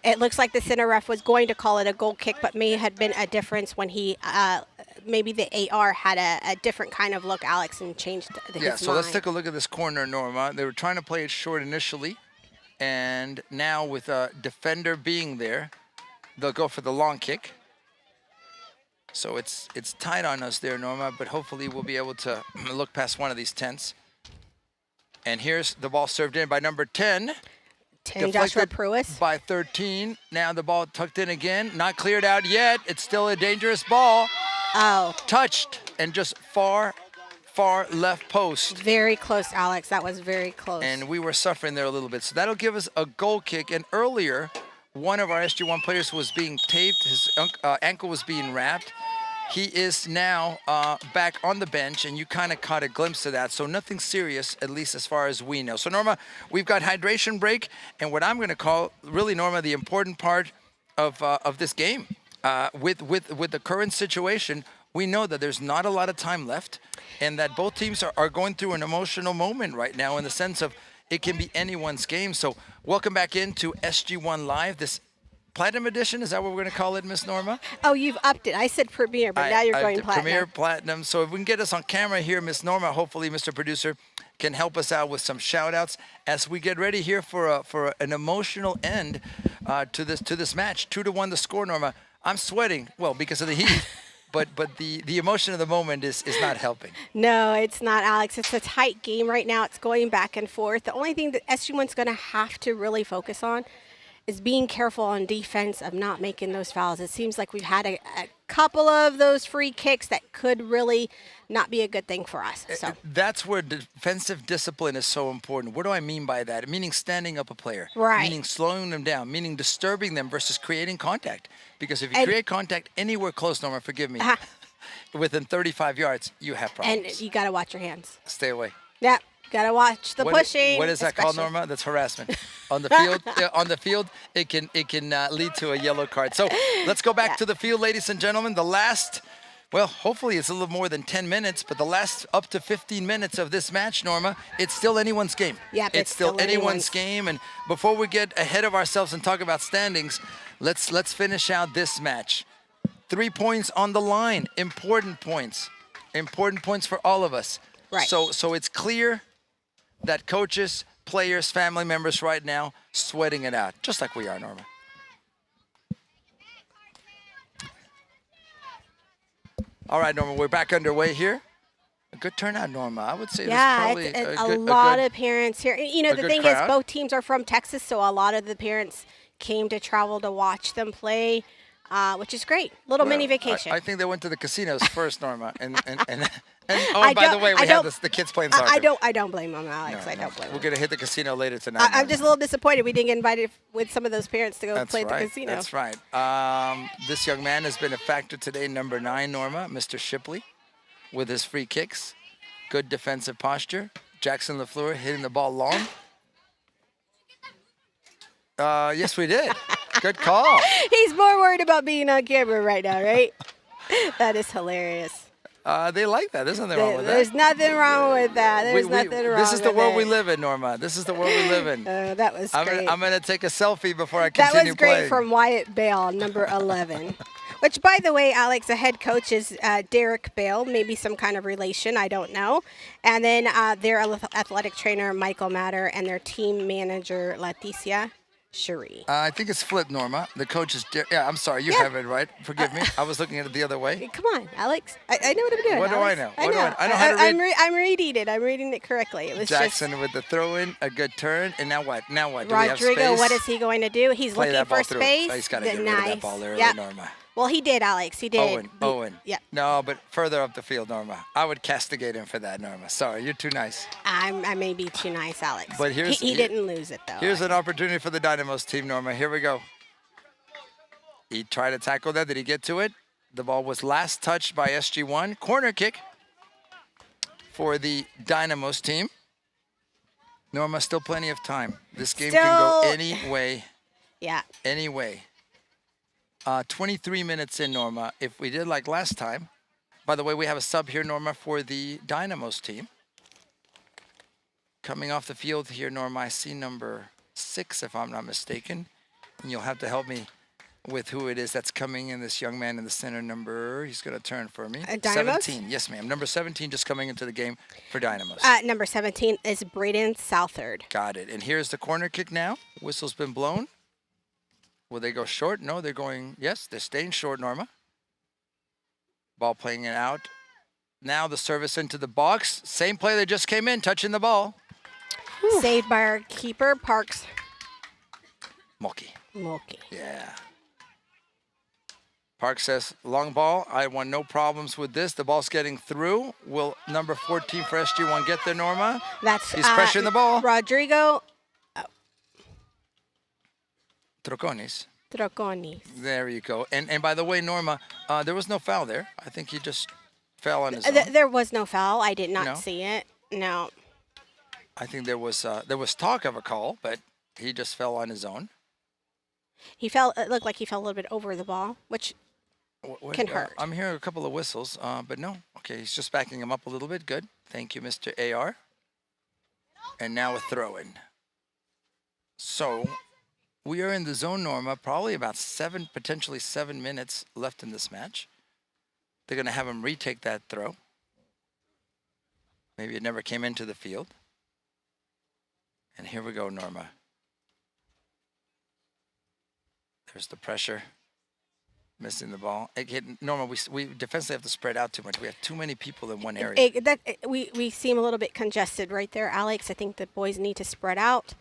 It looks like the center ref was going to call it a goal kick, but may had been a difference when he, maybe the AR had a different kind of look, Alex, and changed his Yeah, so mind. let's take a look at this corner, Norma. They were trying to play it short initially. And now with a defender being there, they'll go for the long kick. So it's tight on us there, Norma, but hopefully we'll be able to look past one of these tents. And here's the ball served in by number 10. 10, Joshua Deflected Pruis. by 13. Now the ball tucked in again. Not cleared out yet. It's still a dangerous ball. Oh, Touched and just far left post. very close, Alex. That was very close. And we were suffering there a little bit. So that'll give us a goal kick. And earlier, one of our SG1 players was being taped. His ankle was being wrapped. He is now back on the bench, and you kind of caught a glimpse of that. So nothing serious, at least as far as we know. So, Norma, we've got hydration break, and what I'm going to call, really, Norma, the important part of this game. With the current situation, we know that there's not a lot of time left, and that both teams are going through an emotional moment right now in the sense of it can be anyone's game. So welcome back into SG1 Live, this Platinum Edition. Is that what we're going to call it, Miss Norma? Oh, you've upped it. I said Premier, but now you're going Platinum. Premier Platinum. So if we can get us on camera here, Miss Norma, hopefully Mr. Producer can help us out with some shout-outs as we get ready here for an emotional end to this match. 2-1 the score, Norma. I'm sweating, well, because of the heat. But the emotion of the moment is not helping. No, it's not, Alex. It's a tight game right now. It's going back and forth. The only thing that SG1's going to have to really focus on is being careful on defense of not making those fouls. It seems like we've had a couple of those free kicks that could really not be a good thing for us. So That's where defensive discipline is so important. What do I mean by that? Meaning standing up a player. Right. Meaning slowing them down. Meaning disturbing them versus creating contact. Because if you create contact anywhere close, Norma, forgive me, within 35 yards, you have problems. And you got to watch your hands. Stay away. Yep. Got to watch the pushing. What is that called, especially. Norma? That's harassment. On the field, it can lead to a yellow card. So let's go back to the field, ladies and gentlemen. The last, well, hopefully it's a little more than 10 minutes, but the last up to 15 minutes of this match, Norma, it's still anyone's game. Yep, it's still anyone's game. And before we get ahead of ourselves and talk about standings, let's finish out this match. 3 points on the line. Important points. Important points for all of us. Right. So it's clear that coaches, players, family members right now sweating it out, just like we are, Norma. All right, Norma, we're back underway here. A good turnout, Norma. I would say there's probably it's a lot of parents here. You know, the good thing crowd. is both teams are from Texas, so a lot of the parents came to travel to watch them play, which is great. Little mini vacation. I think they went to the casinos first, Norma, and oh, by the way, we have the kids playing soccer. I don't blame them, Alex. No, I don't blame We're them. gonna hit the casino later tonight. I'm just a little disappointed we didn't get invited with some of those parents to go play at the casino. That's right. This young man has been a factor today, number 9, Norma, Mr. Shipley, with his free kicks. Good defensive posture. Jackson LaFleur hitting the ball long. Yes, we did. Good call. He's more worried about being on camera right now, right? That is hilarious. They like that. There's nothing wrong with that. There's nothing wrong with that. There's nothing wrong. This is the with world it. we live in, Norma. This is the world we live in. That was great. I'm gonna take a selfie before I That continue was great playing. from Wyatt Bale, number 11. Which, by the way, Alex, the head coach is Derek Bale, maybe some kind of relation, I don't know. And then their athletic trainer, Michael Matter, and their team manager, Leticia Cherie. I think it's flipped, Norma. The coach is. Yeah, I'm sorry. You have it right. Forgive me. I was looking at it the other way. Come on, Alex. I know what I'm doing. What do I Alex. know? I What do know. I know how to read. I'm reading it. I'm reading it correctly. It was Jackson with the throw-in, a good turn, and now what? Now what? just Do we have Rodrigo. space? What is he going to do? He's Play looking that ball for through. space. Oh, he's got to get rid of that ball early, Yep. Norma. Well, he did, Alex. He did. Owen. Yep. No, but further up the field, Norma. I would castigate him for that, Norma. Sorry, you're too nice. I may be too nice, Alex. But he didn't lose it, though. Here's an opportunity for the Dynamos team, Norma. Here we go. He tried to tackle that. Did he get to it? The ball was last touched by SG1. Corner kick for the Dynamos team. Norma, still plenty of time. This game can go any way. Yeah. Any way. 23 minutes in, Norma. If we did like last time. By the way, we have a sub here, Norma, for the Dynamos team. Coming off the field here, Norma, I see number 6, if I'm not mistaken. And you'll have to help me with who it is that's coming in. This young man in the center, he's going to turn for me. Dynamos? 17, yes, ma'am. Number 17 just coming into the game for Dynamos. Number 17 is Braden Southard. Got it. And here's the corner kick now. Whistle's been blown. Will they go short? No, they're going, yes, they're staying short, Norma. Ball playing it out. Now the service into the box. Same play that just came in, touching the ball. Saved by our keeper, Parks Mulkey. Mulkey. Yeah. Park says, long ball. I want no problems with this. The ball's getting through. Will number 14 for SG1 get there, Norma? He's pressuring the ball. Rodrigo Troconis. Troconis. There you go. And by the way, Norma, there was no foul there. I think he just fell on his own. There was no foul. I did not No? see it. No. I think there was talk of a call, but he just fell on his own. He fell. It looked like he fell a little bit over the ball, which can hurt. I'm hearing a couple of whistles, but no. Okay, he's just backing him up a little bit. Good. Thank you, Mr. AR. And now a throw-in. So we are in the zone, Norma. Probably about potentially 7 minutes left in this match. They're going to have him retake that throw. Maybe it never came into the field. And here we go, Norma. There's the pressure. Missing the ball. Again, Norma, we defensively have to spread out too much. We have too many people in one area. We seem a little bit congested right there, Alex. I think the boys need to spread out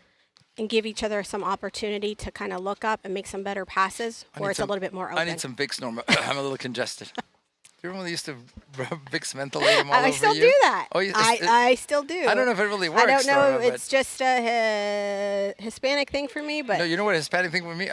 and give each other some opportunity to kind of look up and make some better passes, or it's a little bit more open. I need some Vicks, Norma. I'm a little congested. Do you remember they used to rub Vicks Mentholatum all over you? I still do that. Oh, I still do. I don't know if it really works. I don't know. Norma, It's just a Hispanic thing for me, but no, you know what a Hispanic thing for me?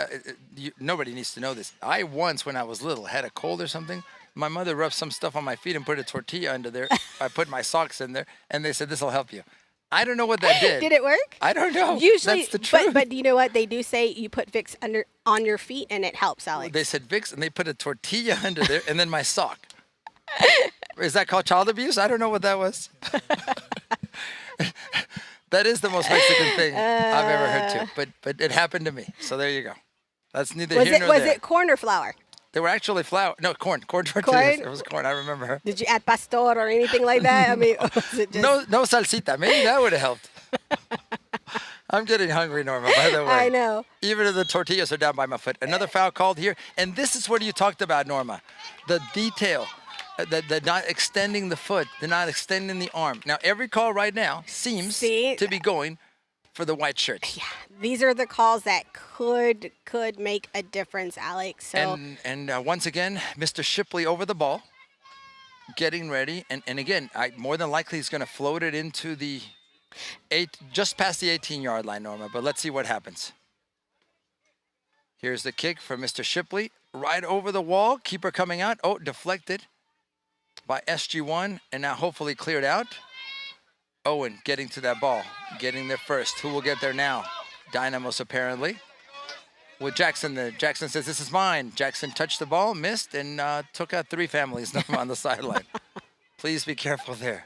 Nobody needs to know this. I once, when I was little, had a cold or something. My mother rubbed some stuff on my feet and put a tortilla under there. I put my socks in there, and they said, this will help you. I don't know what that did. Did it work? I don't know. Usually, that's the truth. but you know what? They do say you put Vicks on your feet, and it helps, Alex. They said Vicks, and they put a tortilla under there, and then my sock. Is that called child abuse? I don't know what that was. That is the most Mexican thing I've ever heard too. But it happened to me. So there you go. That's neither here nor Was there. it corn or flour? They were actually flour. No, corn tortillas. Corn? It was corn. I remember. Did you add pastor or anything like that? I mean, was it just... No salsita. Maybe that would have helped. I'm getting hungry, Norma, by the way. I know. Even if the tortillas are down by my foot. Another foul called here. And this is what you talked about, Norma. The detail. The not extending the foot. They're not extending the arm. Now, every call right now seems to be going for the white shirts. Yeah, these are the calls that could make a difference, Alex. So And once again, Mr. Shipley over the ball, getting ready. And again, more than likely he's going to float it into the just past the 18-yard line, Norma. But let's see what happens. Here's the kick from Mr. Shipley. Right over the wall. Keeper coming out. Oh, deflected by SG1. And now hopefully cleared out. Owen getting to that ball. Getting there first. Who will get there now? Dynamos apparently. with Jackson. Jackson says, this is mine. Jackson touched the ball, missed, and took out 3 families on the sideline. Please be careful there.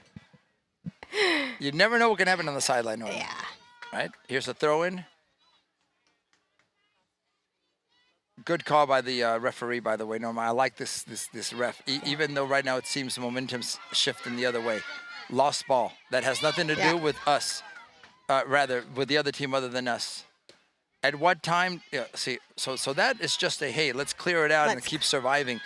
You never know what can happen on the sideline, Norma. Yeah. Right? Here's a throw-in. Good call by the referee, by the way, Norma. I like this ref, even though right now it seems the momentum's shifting the other way. Lost ball. That has nothing to do with us, rather, with the other team other than us. At what time? Yeah, see, so that is just a, hey, let's clear it out and keep surviving.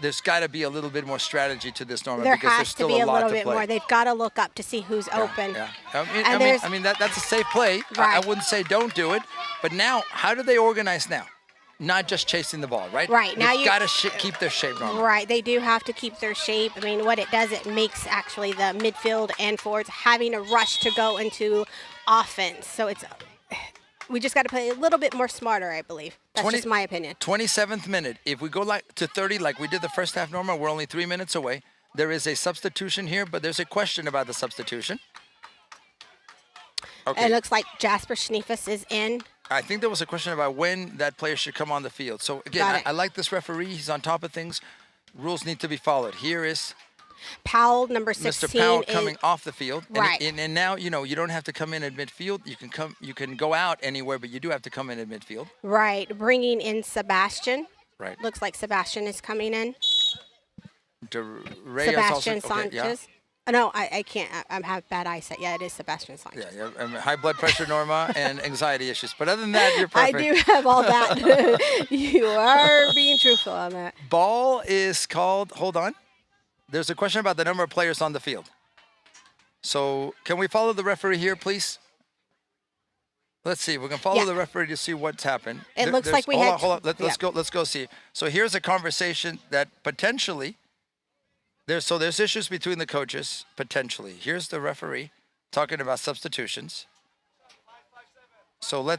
There's got to be a little bit more strategy to this, Norma, because there's still a lot to play. There has to be a little bit more. They've got to look up to see who's open. Yeah. I mean that's a safe play. Right. I wouldn't say don't do it, but now, how do they organize now? Not just chasing the ball, right? Right. Now you've got to keep their shape, Norma. Right. They do have to keep their shape. I mean, what it does, it makes actually the midfield and forwards having a rush to go into offense. So we just got to play a little bit more smarter, I believe. That's just my opinion. 27th minute. If we go to 30 like we did the first half, Norma, we're only 3 minutes away. There is a substitution here, but there's a question about the substitution. Okay. It looks like Jasper Schneefus is in. I think there was a question about when that player should come on the field. So, again, I like this referee. He's on top of things. Rules need to be followed. Here is Powell, number 16. Mr. Powell coming off the field. Right. And now, you don't have to come in at midfield. You can go out anywhere, but you do have to come in at midfield. Right. Bringing in Sebastian. Right. Looks like Sebastian is coming in. Sebastian Sanchez. Yeah. No, I can't. I have bad eyesight. Yeah, it is Sebastian Sanchez. Yeah, high blood pressure, Norma, and anxiety issues. But other than that, you're perfect. I do have all that. You are being truthful on that. Ball is called. Hold on. There's a question about the number of players on the field. So can we follow the referee here, please? Let's see. We can follow the referee to see what's happened. It looks like we had. Hold on. Let's go see. So here's a conversation that potentially. There's issues between the coaches, potentially. Here's the referee talking about substitutions. So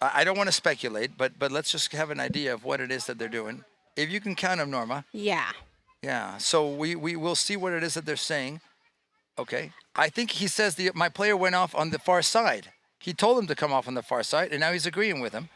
I don't want to speculate, but let's just have an idea of what it is that they're doing. If you can count them, Norma. Yeah. Yeah, so we will see what it is that they're saying. Okay. I think he says my player went off on the far side. He told him to come off on the far side, and now he's agreeing with him.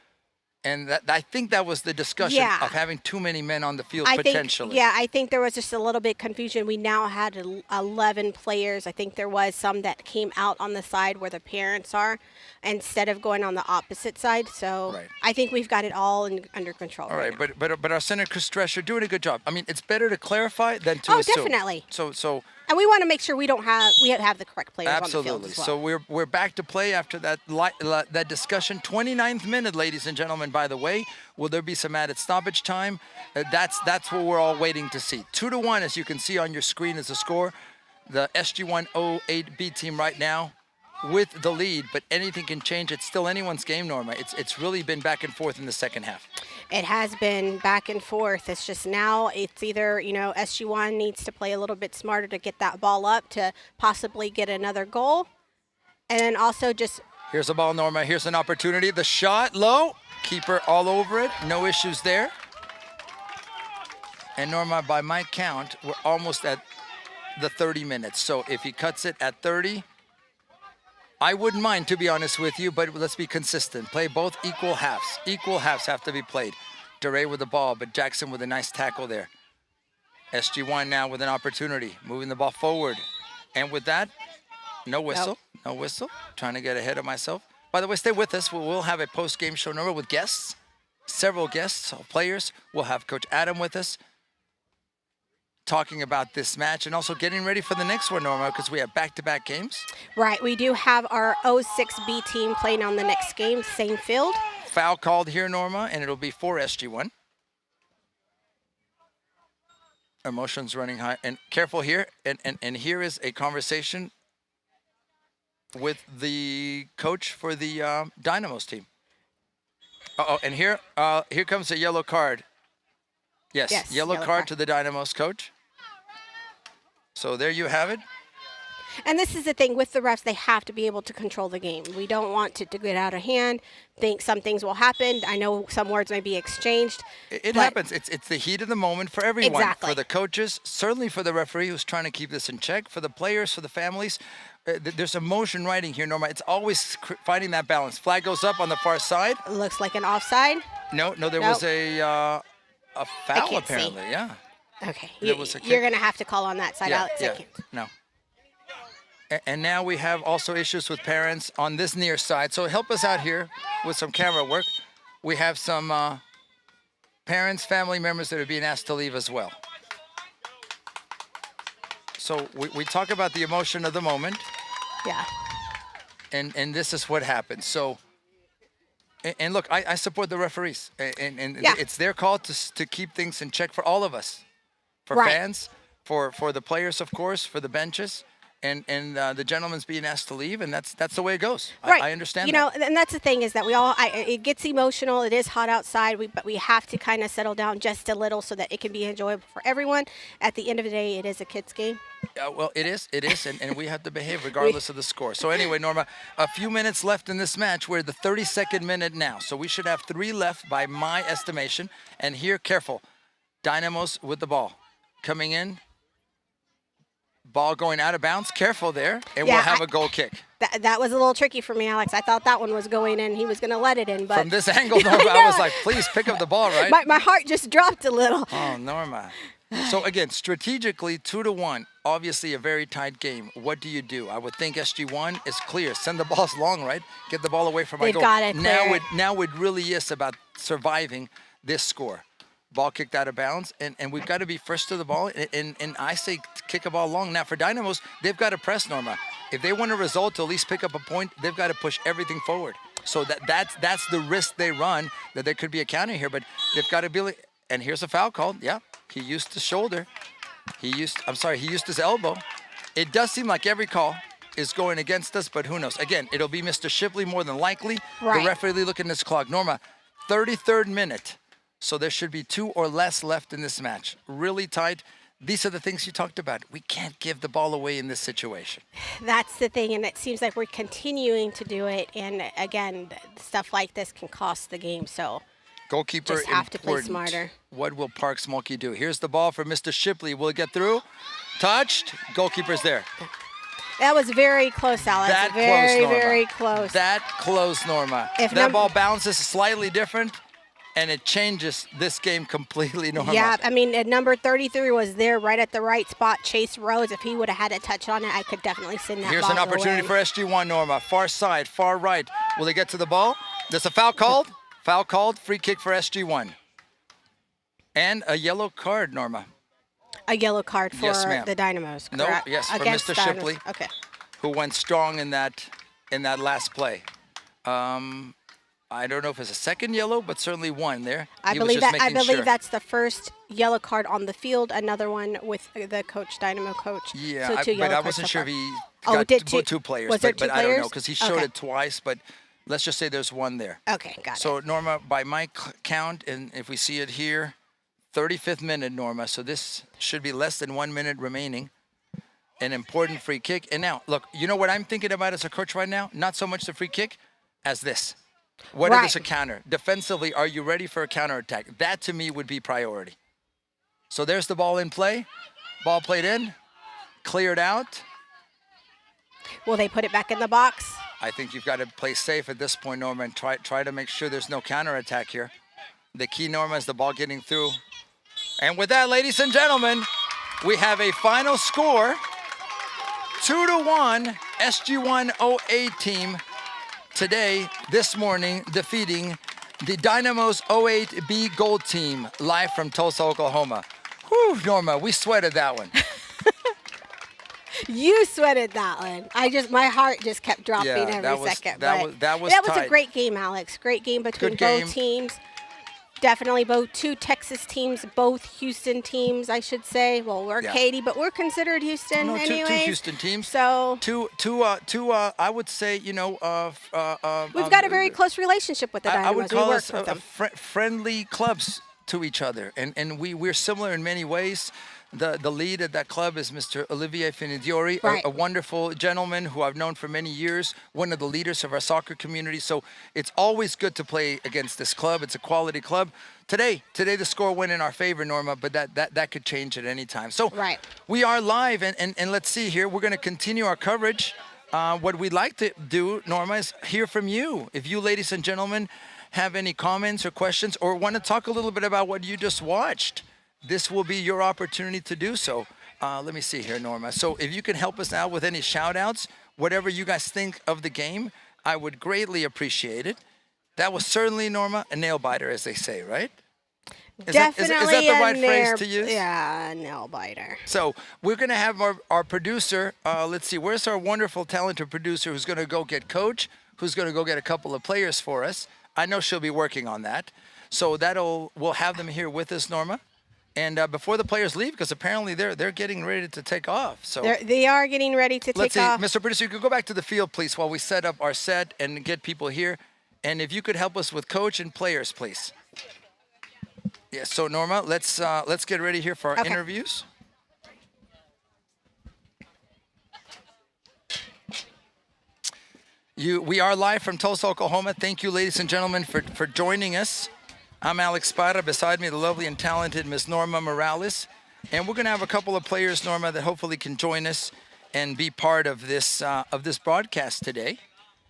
And I think that was the discussion of having too many men on the field potentially. I think there was just a little bit confusion. We now had 11 players. I think there was some that came out on the side where the parents are instead of going on the opposite side. So I think we've got it all under control. All right, but our center, Chris Drescher, doing a good job. I mean, it's better to clarify than to assume. Definitely. So. And we want to make sure we have the correct players on the field as well. So we're back to play after that discussion. 29th minute, ladies and gentlemen, by the way. Will there be some added stoppage time? That's what we're all waiting to see. 2-1, as you can see on your screen, is the score. The SG1 08B team right now with the lead, but anything can change. It's still anyone's game, Norma. It's really been back and forth in the second half. It has been back and forth. It's just now it's either, SG1 needs to play a little bit smarter to get that ball up to possibly get another goal. And then also just... Here's the ball, Norma. Here's an opportunity. The shot, low. Keeper all over it. No issues there. And Norma, by my count, we're almost at the 30 minutes. So if he cuts it at 30... I wouldn't mind, to be honest with you, but let's be consistent. Play both equal halves. Equal halves have to be played. DeRay with the ball, but Jackson with a nice tackle there. SG1 now with an opportunity, moving the ball forward. And with that, no whistle. No whistle. Trying to get ahead of myself. By the way, stay with us. We'll have a post-game show, Norma, with guests. Several guests, players. We'll have Coach Adam with us, talking about this match and also getting ready for the next one, Norma, because we have back-to-back games. Right. We do have our 06B team playing on the next game, same field. Foul called here, Norma, and it'll be for SG1. Emotions running high. And careful here. And here is a conversation with the coach for the Dynamos team. And here comes a yellow card. Yes, yellow card to the Dynamos coach. So there you have it. And this is the thing with the refs, they have to be able to control the game. We don't want it to get out of hand. Think some things will happen. I know some words may be exchanged. It but- happens. It's the heat of the moment for everyone. Exactly. For the coaches, certainly for the referee who's trying to keep this in check, for the players, for the families. There's emotion riding here, Norma. It's always finding that balance. Flag goes up on the far side. Looks like an offside. No, there Nope. was a foul can't see. apparently. Yeah. Okay. There was a You're kick. going to have to call on that side, Alex. I can't. No. And now we have also issues with parents on this near side. So help us out here with some camera work. We have some parents, family members that are being asked to leave as well. So we talk about the emotion of the moment, Yeah. and this is what happens. So, and look, I support the referees, and Yeah. it's their call to keep things in check for all of us, for Right. fans, for the players, of course, for the benches. And the gentleman's being asked to leave, and that's the way it goes. Right. I understand. You know, and that's the thing is that it gets emotional. It is hot outside, but we have to kind of settle down just a little so that it can be enjoyable for everyone. At the end of the day, it is a kids' game. Well, it is, and we have to behave regardless of the score. So anyway, Norma, a few minutes left in this match. We're at the 32nd minute now, so we should have 3 left by my estimation. And here, careful, Dynamos with the ball coming in. Ball going out of bounds. Careful there, and Yeah, we'll have a goal kick. That was a little tricky for me, Alex. I thought that one was going in. He was going to let it in, but From this angle, Norma, I was like, please pick up the ball, right? my heart just dropped a little. Oh, Norma. So again, strategically, 2-1. Obviously, a very tight game. What do you do? I would think SG1 is clear. Send the balls long, right? Get the ball away from my They've goal. got it Now cleared. now it really is about surviving this score. Ball kicked out of bounds, and we've got to be first to the ball. And I say kick a ball long. Now for Dynamos, they've got to press, Norma. If they want a result to at least pick up a point, they've got to push everything forward. So that's the risk they run, that there could be a counter here. But they've got to be. And here's a foul called. Yeah, he used his shoulder. He used his elbow. It does seem like every call is going against us, but who knows? Again, it'll be Mr. Shipley more than likely. Right. The referee looking at his clock. Norma, 33rd minute. So there should be 2 or less left in this match. Really tight. These are the things you talked about. We can't give the ball away in this situation. That's the thing, and it seems like we're continuing to do it. And again, stuff like this can cost the game. So Goalkeeper just have to play important. smarter. What will Park Smolky do? Here's the ball for Mr. Shipley. Will it get through? Touched. Goalkeeper's there. that was very close, Alex. That very, close, Norma. very close. That close, Norma. If That ball bounces slightly different, and it changes this game completely, Norma. Yeah, I mean, number 33 was there right at the right spot. Chase Rhodes, if he would have had a touch on it, I could definitely send that Here's ball an opportunity away. for SG1, Norma. Far side, far right. Will they get to the ball? There's a foul called. Foul called. Free kick for SG1. And a yellow card, Norma, A yellow card for Yes, ma'am. the Dynamos, No, correct? yes, for Against Mr. Dynamos. Shipley. Okay. who went strong in that last play. I don't know if it's a second yellow, but certainly one there. I He was believe just that. I making believe sure. that's the first yellow card on the field. Another one with the coach, Dynamo coach. Yeah, so two but yellow I cards wasn't so sure far. if he Oh, got did two players. Was there but two I don't know players? because he showed Okay. it twice. But let's just say there's one there. Okay, got it. So Norma, by my count, and if we see it here, 35th minute, Norma. So this should be less than 1 minute remaining. An important free kick. And now, look, you know what I'm thinking about as a coach right now? Not so much the free kick as this. What if Right. it's a counter? Defensively, are you ready for a counterattack? That to me would be priority. So there's the ball in play. Ball played in, cleared out. Will they put it back in the box? I think you've got to play safe at this point, Norma, and try to make sure there's no counterattack here. The key, Norma, is the ball getting through. And with that, ladies and gentlemen, we have a final score. 2-1 SG1 08 team today, this morning, defeating the Dynamo's 08B Gold team live from Tulsa, Oklahoma. Whew, Norma, we sweated that one. You sweated that one. My heart just kept dropping Yeah, every that was- second. that but was- that was a tight. great game, Alex. Great game between Good game. both teams. Definitely both two Texas teams, both Houston teams, I should say. Well, we're Yeah. Katy, but we're considered Houston No, two anyways. Houston teams. So Two. I would say, we've got a very close relationship with the Dynamos. I would we call work us with them. friendly clubs to each other, and we're similar in many ways. The lead at that club is Mr. Olivier Finidiori, Right. a wonderful gentleman who I've known for many years, one of the leaders of our soccer community. So it's always good to play against this club. It's a quality club. Today the score went in our favor, Norma, but that could change at any time. So Right. we are live, and let's see here. We're going to continue our coverage. What we'd like to do, Norma, is hear from you. If you, ladies and gentlemen, have any comments or questions or want to talk a little bit about what you just watched, this will be your opportunity to do so. Let me see here, Norma. So if you can help us out with any shout outs, whatever you guys think of the game, I would greatly appreciate it. That was certainly, Norma, a nail biter, as they say, right? Definitely is that the right a phrase nail- to use? Yeah, nail biter. So we're going to have our producer. Let's see, where's our wonderful, talented producer who's going to go get coach, who's going to go get a couple of players for us. I know she'll be working on that. So we'll have them here with us, Norma. And before the players leave, because apparently they're getting ready to take off. So They are getting ready to let's take see, off. Mr. Producer, you could go back to the field, please, while we set up our set and get people here. And if you could help us with coach and players, please. Yeah. So Norma, let's get ready here for our Okay. interviews. We are live from Tulsa, Oklahoma. Thank you, ladies and gentlemen, for joining us. I'm Alex Parra. Beside me, the lovely and talented Miss Norma Morales. And we're going to have a couple of players, Norma, that hopefully can join us and be part of this broadcast today.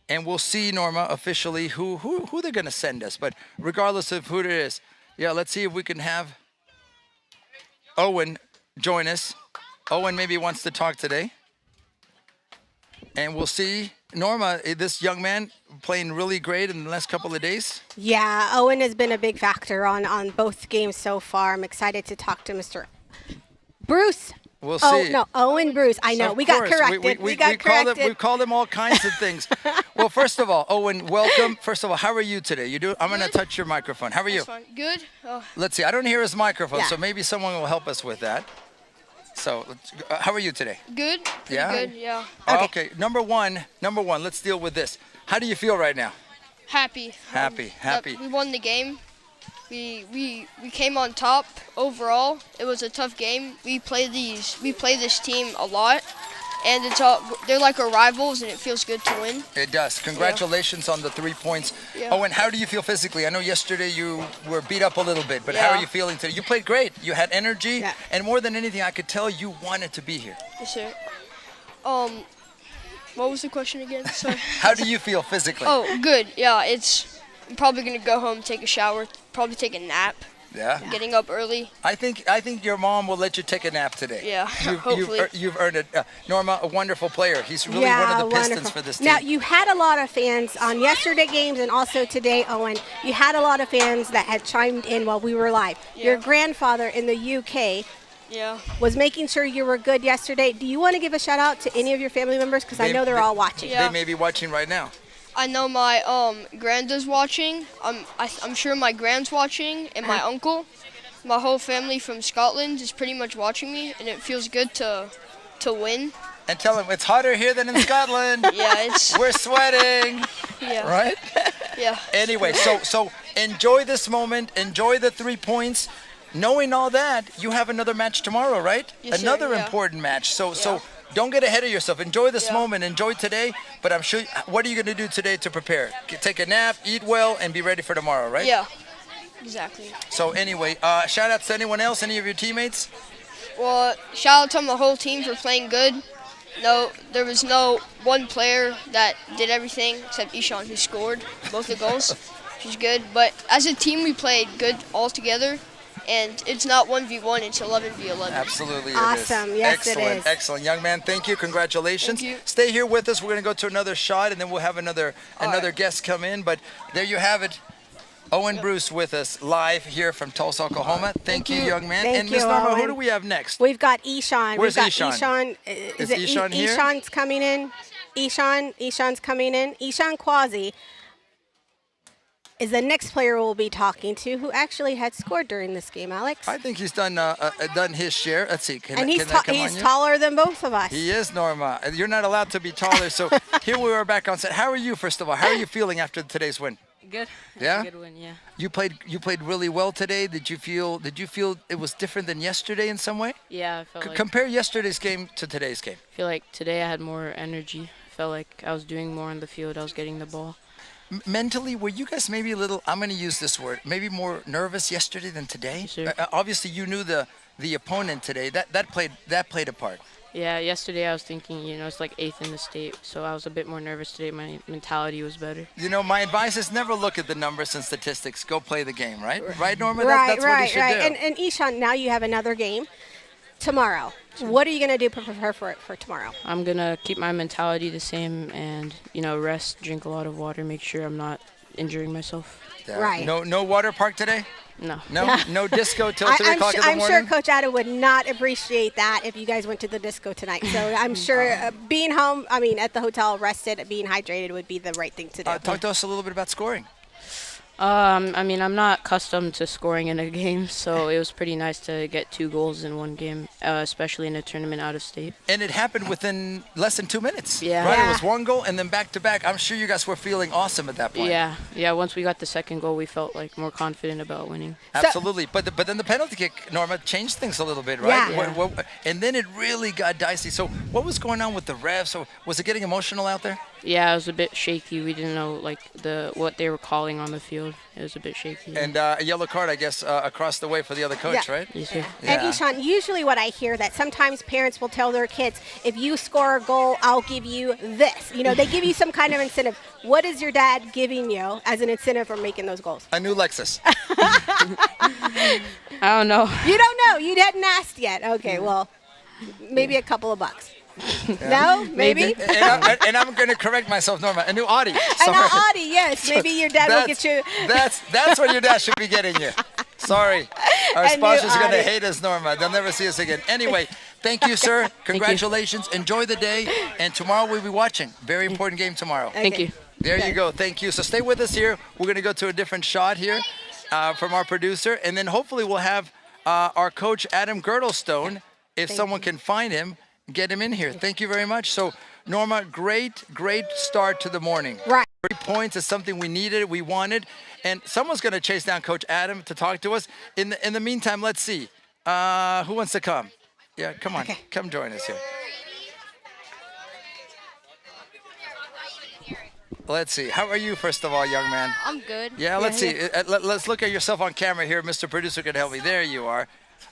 And we'll see, Norma, officially who they're going to send us. But regardless of who it is, yeah, let's see if we can have Owen join us. Owen maybe wants to talk today. And we'll see. Norma, this young man playing really great in the last couple of days. Yeah, Owen has been a big factor on both games so far. I'm excited to talk to Mr. Bruce. We'll Oh, see. no, Owen Bruce. I know. Of We got course. corrected. We got corrected. We've called him all kinds of things. Well, first of all, Owen, welcome. First of all, how are you today? I'm going to touch your microphone. How are you? That's fine. Good. Let's see. I don't hear his microphone, Yeah. so maybe someone will help us with that. So, how are you today? Good. Pretty Yeah? Good. Yeah. Okay. Number one. Let's deal with this. How do you feel right now? Happy. Happy. We won the game. We came on top overall. It was a tough game. We play this team a lot, and they're like our rivals, and it feels good to win. It does. Congratulations on the 3 points. Yeah. Owen, how do you feel physically? I know yesterday you were beat up a little bit, but how Yeah. are you feeling today? You played great. You had energy, Yeah. and more than anything, I could tell you wanted to be here. Yes, sir. What was the question again? Sorry. How do you feel physically? Oh, good. Yeah, I'm probably gonna go home, take a shower, probably take a nap. Yeah. Getting up early. I think your mom will let you take a nap today. Yeah, You've, hopefully. you've earned it. Norma, a wonderful player. He's really yeah, one of the Pistons wonderful. for this team. Now, you had a lot of fans on yesterday games and also today, Owen. You had a lot of fans that had chimed in while we were live. Your Yeah. grandfather in the UK Yeah. was making sure you were good yesterday. Do you want to give a shout out to any of your family members? Because I know they're all watching. Yeah. They may be watching right now. I know my granda's watching. I'm sure my grand's watching, and my uncle. My whole family from Scotland is pretty much watching me, and it feels good to win. And tell them it's hotter here than in Scotland. Yeah, it's We're sweating, yeah, right? yeah. Anyway, so enjoy this moment. Enjoy the 3 points. Knowing all that, you have another match tomorrow, right? Yes, sir, Another yeah. important match. So Yeah. don't get ahead of yourself. Enjoy this Yeah. moment. Enjoy today. But I'm sure. What are you going to do today to prepare? Take a nap, eat well, and be ready for tomorrow, right? Yeah, exactly. So anyway, shout outs to anyone else, any of your teammates? Well, shout out to the whole team for playing good. No, there was no one player that did everything except Ishan, who scored both the goals, which is good. But as a team, we played good all together. And it's not 1v1, it's 11v11. Absolutely, Awesome. it is. Yes, it Excellent, is. excellent. Young man, thank you. Congratulations. Thank you. Stay here with us. We're going to go to another shot, and then we'll have another right. guest come in. But there you have it. Owen Bruce with us live here from Tulsa, Oklahoma. Thank you, young man. Thank and Miss you, Norma, who Owen. do we have next? We've got Ishan. Where's We've got Ishan? Ishan. Is Ishan here? Ishan's coming in. Ishan's coming in. Ishan Quasi is the next player we'll be talking to, who actually had scored during this game, Alex. I think he's done his share. Let's see. Can, And he's can that come on he's you? taller than both of us. He is, Norma. You're not allowed to be taller. So here we are back on set. How are you, first of all? How are you feeling after today's win? Good. Yeah? A good win, yeah. You played really well today. Did you feel it was different than yesterday in some way? Yeah, I felt like Compare yesterday's game to today's game. feel like today I had more energy. I felt like I was doing more on the field. I was getting the ball. Mentally, were you guys maybe a little, I'm going to use this word, maybe more nervous yesterday than today? Yes, sir. Obviously, you knew the opponent today. That played a part. Yeah, yesterday I was thinking, it's like 8th in the state, so I was a bit more nervous today. My mentality was better. My advice is never look at the numbers and statistics. Go play the game, right? Right, Norma? Right, That's what you should do. And Ishan, now you have another game tomorrow. What are you going to do to prepare for tomorrow? I'm going to keep my mentality the same and, rest, drink a lot of water, make sure I'm not injuring myself. Yeah. Right. No water park today? No. No disco till 3 o'clock in the morning? I'm sure Coach Adam would not appreciate that if you guys went to the disco tonight. So I'm sure being home, at the hotel, rested, being hydrated would be the right thing to do. Talk to us a little bit about scoring. I'm not accustomed to scoring in a game, so it was pretty nice to get 2 goals in one game, especially in a tournament out of state. And it happened within less than 2 minutes. Yeah. Right? Yeah. It was 1 goal and then back to back. I'm sure you guys were feeling awesome at that point. Yeah. Once we got the second goal, we felt like more confident about winning. Absolutely. But then the penalty kick, Norma, changed things a little bit, right? Yeah. And then it really got dicey. So what was going on with the refs? So was it getting emotional out there? Yeah, it was a bit shaky. We didn't know what they were calling on the field. It was a bit shaky. And a yellow card, I guess, across the way for the other coach, Yeah. right? Yes, sir. And Ishan, usually what I hear that sometimes parents will tell their kids, if you score a goal, I'll give you this. They give you some kind of incentive. What is your dad giving you as an incentive for making those goals? A new Lexus. I don't know. You don't know. You hadn't asked yet. Okay, well, maybe a couple of bucks. No? Maybe? and I'm going to correct myself, Norma. A new Audi. An Sorry. Audi, yes. Maybe your dad will get you. That's what your dad should be getting you. Sorry. Our A new sponsors are going to Audi. hate us, Norma. They'll never see us again. Anyway, thank you, sir. Congratulations. Enjoy the day. And tomorrow we'll be watching. Very important game tomorrow. Thank you. There you go. Thank you. So stay with us here. We're going to go to a different shot here from our producer. And then hopefully we'll have our coach, Adam Girdlestone, if someone can find him, get him in here. Thank you very much. So, Norma, great start to the morning. Right. 3 points is something we needed, we wanted. And someone's going to chase down Coach Adam to talk to us. In the meantime, let's see. Who wants to come? Yeah, come on. Okay. Come join us here. Let's see. How are you, first of all, young man? I'm good. Yeah, let's see. Let's look at yourself on camera here. Mr. Producer can help me. There you are.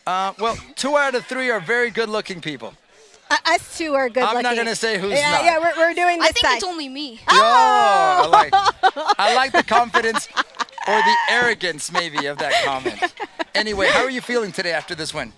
Well, 2 out of 3 are very good-looking people. Us two are good looking. I'm not going to say who's yeah, not. Yeah, we're doing this I think side. it's only me. Oh, I like the confidence or the arrogance, maybe, of that comment. Anyway, how are you feeling today after this win?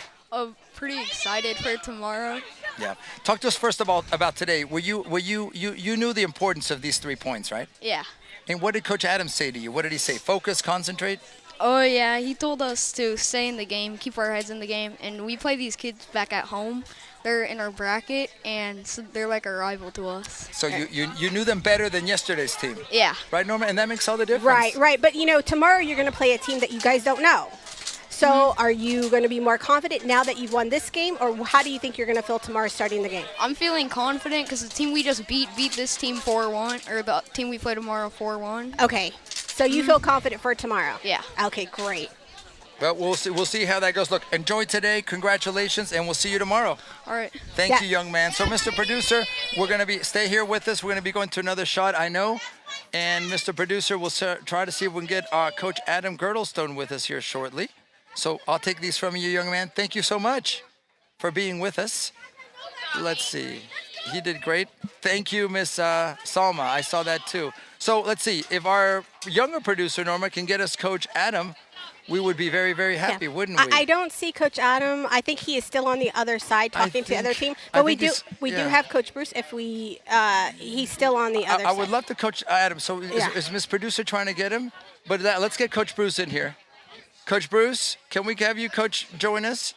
Pretty excited for tomorrow. Yeah. Talk to us first of all about today. You knew the importance of these 3 points, right? Yeah. And what did Coach Adams say to you? What did he say? Focus, concentrate? Oh, yeah. He told us to stay in the game, keep our heads in the game. And we play these kids back at home. They're in our bracket, and so they're like a rival to us. So you knew them better than yesterday's team. Yeah. Right, Norma? And that makes all the difference. Right. But, tomorrow you're going to play a team that you guys don't know. So are you going to be more confident now that you've won this game, or how do you think you're going to feel tomorrow starting the game? I'm feeling confident because the team we just beat this team 4-1, or the team we play tomorrow 4-1. Okay. So you feel confident for tomorrow? Yeah. Okay, great. Well, we'll see how that goes. Look, enjoy today. Congratulations, and we'll see you tomorrow. All right. Thank you, young man. So, Mr. Producer, we're going to stay here with us. We're going to be going to another shot, I know. And Mr. Producer, we'll try to see if we can get Coach Adam Girdlestone with us here shortly. So I'll take these from you, young man. Thank you so much for being with us. Let's see. He did great. Thank you, Miss Salma. I saw that too. So let's see. If our younger producer, Norma, can get us Coach Adam, we would be very, very happy, wouldn't we? I don't see Coach Adam. I think he is still on the other side talking to the other team. But we do have Coach Bruce if he's still on the other side. I would love to Coach Adam. So is Miss Producer trying to get him? But let's get Coach Bruce in here. Coach Bruce, can we have you, Coach, join us?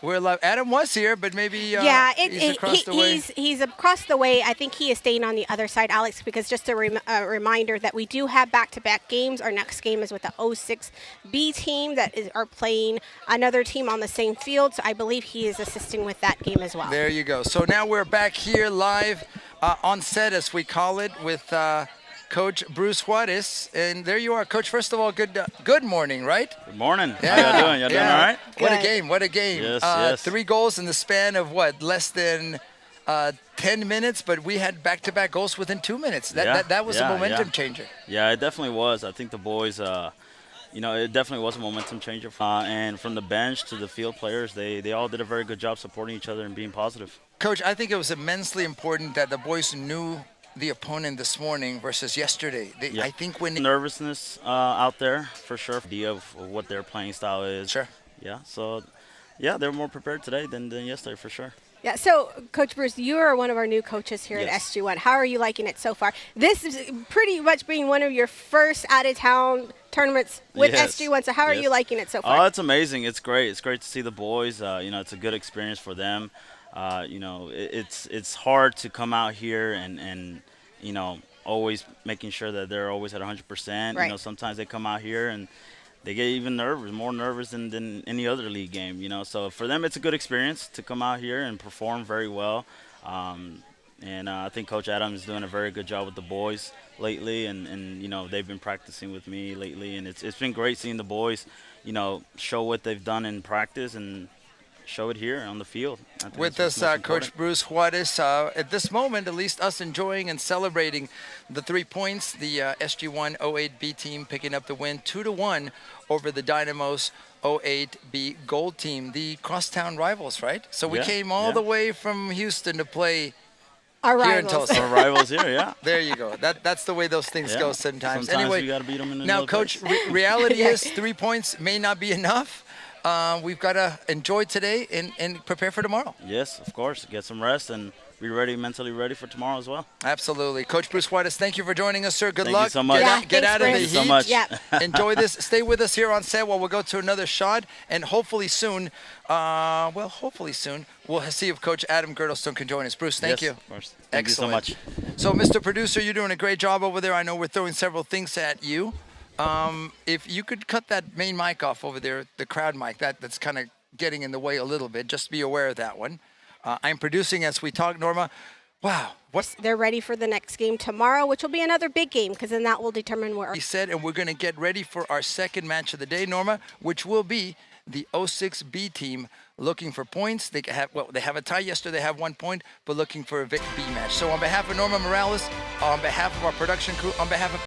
We're live. Adam was here, but maybe he's across the way. He's across the way. I think he is staying on the other side, Alex, because just a reminder that we do have back-to-back games. Our next game is with the 06B team that are playing another team on the same field. So I believe he is assisting with that game as well. There you go. So now we're back here live on set, as we call it, with Coach Bruce Juarez. And there you are, Coach. First of all, good morning, right? Good morning. How y'all doing? Y'all doing all right? What a Good. game. What a game. Yes, yes. 3 goals in the span of what? Less than 10 minutes, but we had back-to-back goals within 2 minutes. That was a momentum changer. Yeah, it definitely was. I think the boys, it definitely was a momentum changer. And from the bench to the field players, they all did a very good job supporting each other and being positive. Coach, I think it was immensely important that the boys knew the opponent this morning versus yesterday. I think when nervousness out there for sure, idea of what their playing style is. Sure. Yeah. So, yeah, they're more prepared today than yesterday for sure. Yeah, so Coach Bruce, you are one of our new coaches here at Yes. SG1. How are you liking it so far? This is pretty much being one of your first out-of-town tournaments with Yes. SG1. So how are Yes. you liking it so Oh, far? it's amazing. It's great. It's great to see the boys. It's a good experience for them. It's hard to come out here and always making sure that they're always at 100%. Right. Sometimes they come out here and they get even more nervous than any other league game. So for them, it's a good experience to come out here and perform very well. I think Coach Adams is doing a very good job with the boys lately, and they've been practicing with me lately, and it's been great seeing the boys, show what they've done in practice and show it here on the field. I think with that's us, what's most Coach important. Bruce Juarez, at this moment, at least us enjoying and celebrating the 3 points. The SG1 08B team picking up the win 2-1 over the Dynamo's 08B Gold team, the crosstown rivals, right? So we Yeah, came all yeah. the way from Houston to play Our here in rivals. Tulsa. Our rivals here, yeah. There you go. That's the way those things Yeah. go sometimes. Sometimes Anyway, you got to beat them in now, another Coach, place. reality Yeah. is 3 points may not be enough. We've got to enjoy today and prepare for tomorrow. Yes, of course. Get some rest and be ready, mentally ready for tomorrow as well. Absolutely. Coach Bruce Juarez, thank you for joining us, sir. Good Thank you luck. so much. Get Yeah, out, get thanks, out of the Bruce. heat. Thank you so much. Yep. Enjoy this. Stay with us here on set while we'll go to another shot. And hopefully soon, we'll see if Coach Adam Girdlestone can join us. Bruce, thank Yes, you. Of course. Thank Excellent. you so much. So, Mr. Producer, you're doing a great job over there. I know we're throwing several things at you. If you could cut that main mic off over there, the crowd mic, that's kind of getting in the way a little bit. Just be aware of that one. I'm producing as we talk, Norma. Wow, what They're ready for the next game tomorrow, which will be another big game because then that will determine where. he said, and we're going to get ready for our second match of the day, Norma, which will be the 06B team looking for points. They have a tie yesterday. They have 1 point, but looking for a B match. So on behalf of Norma Morales, on behalf of our production crew, on behalf of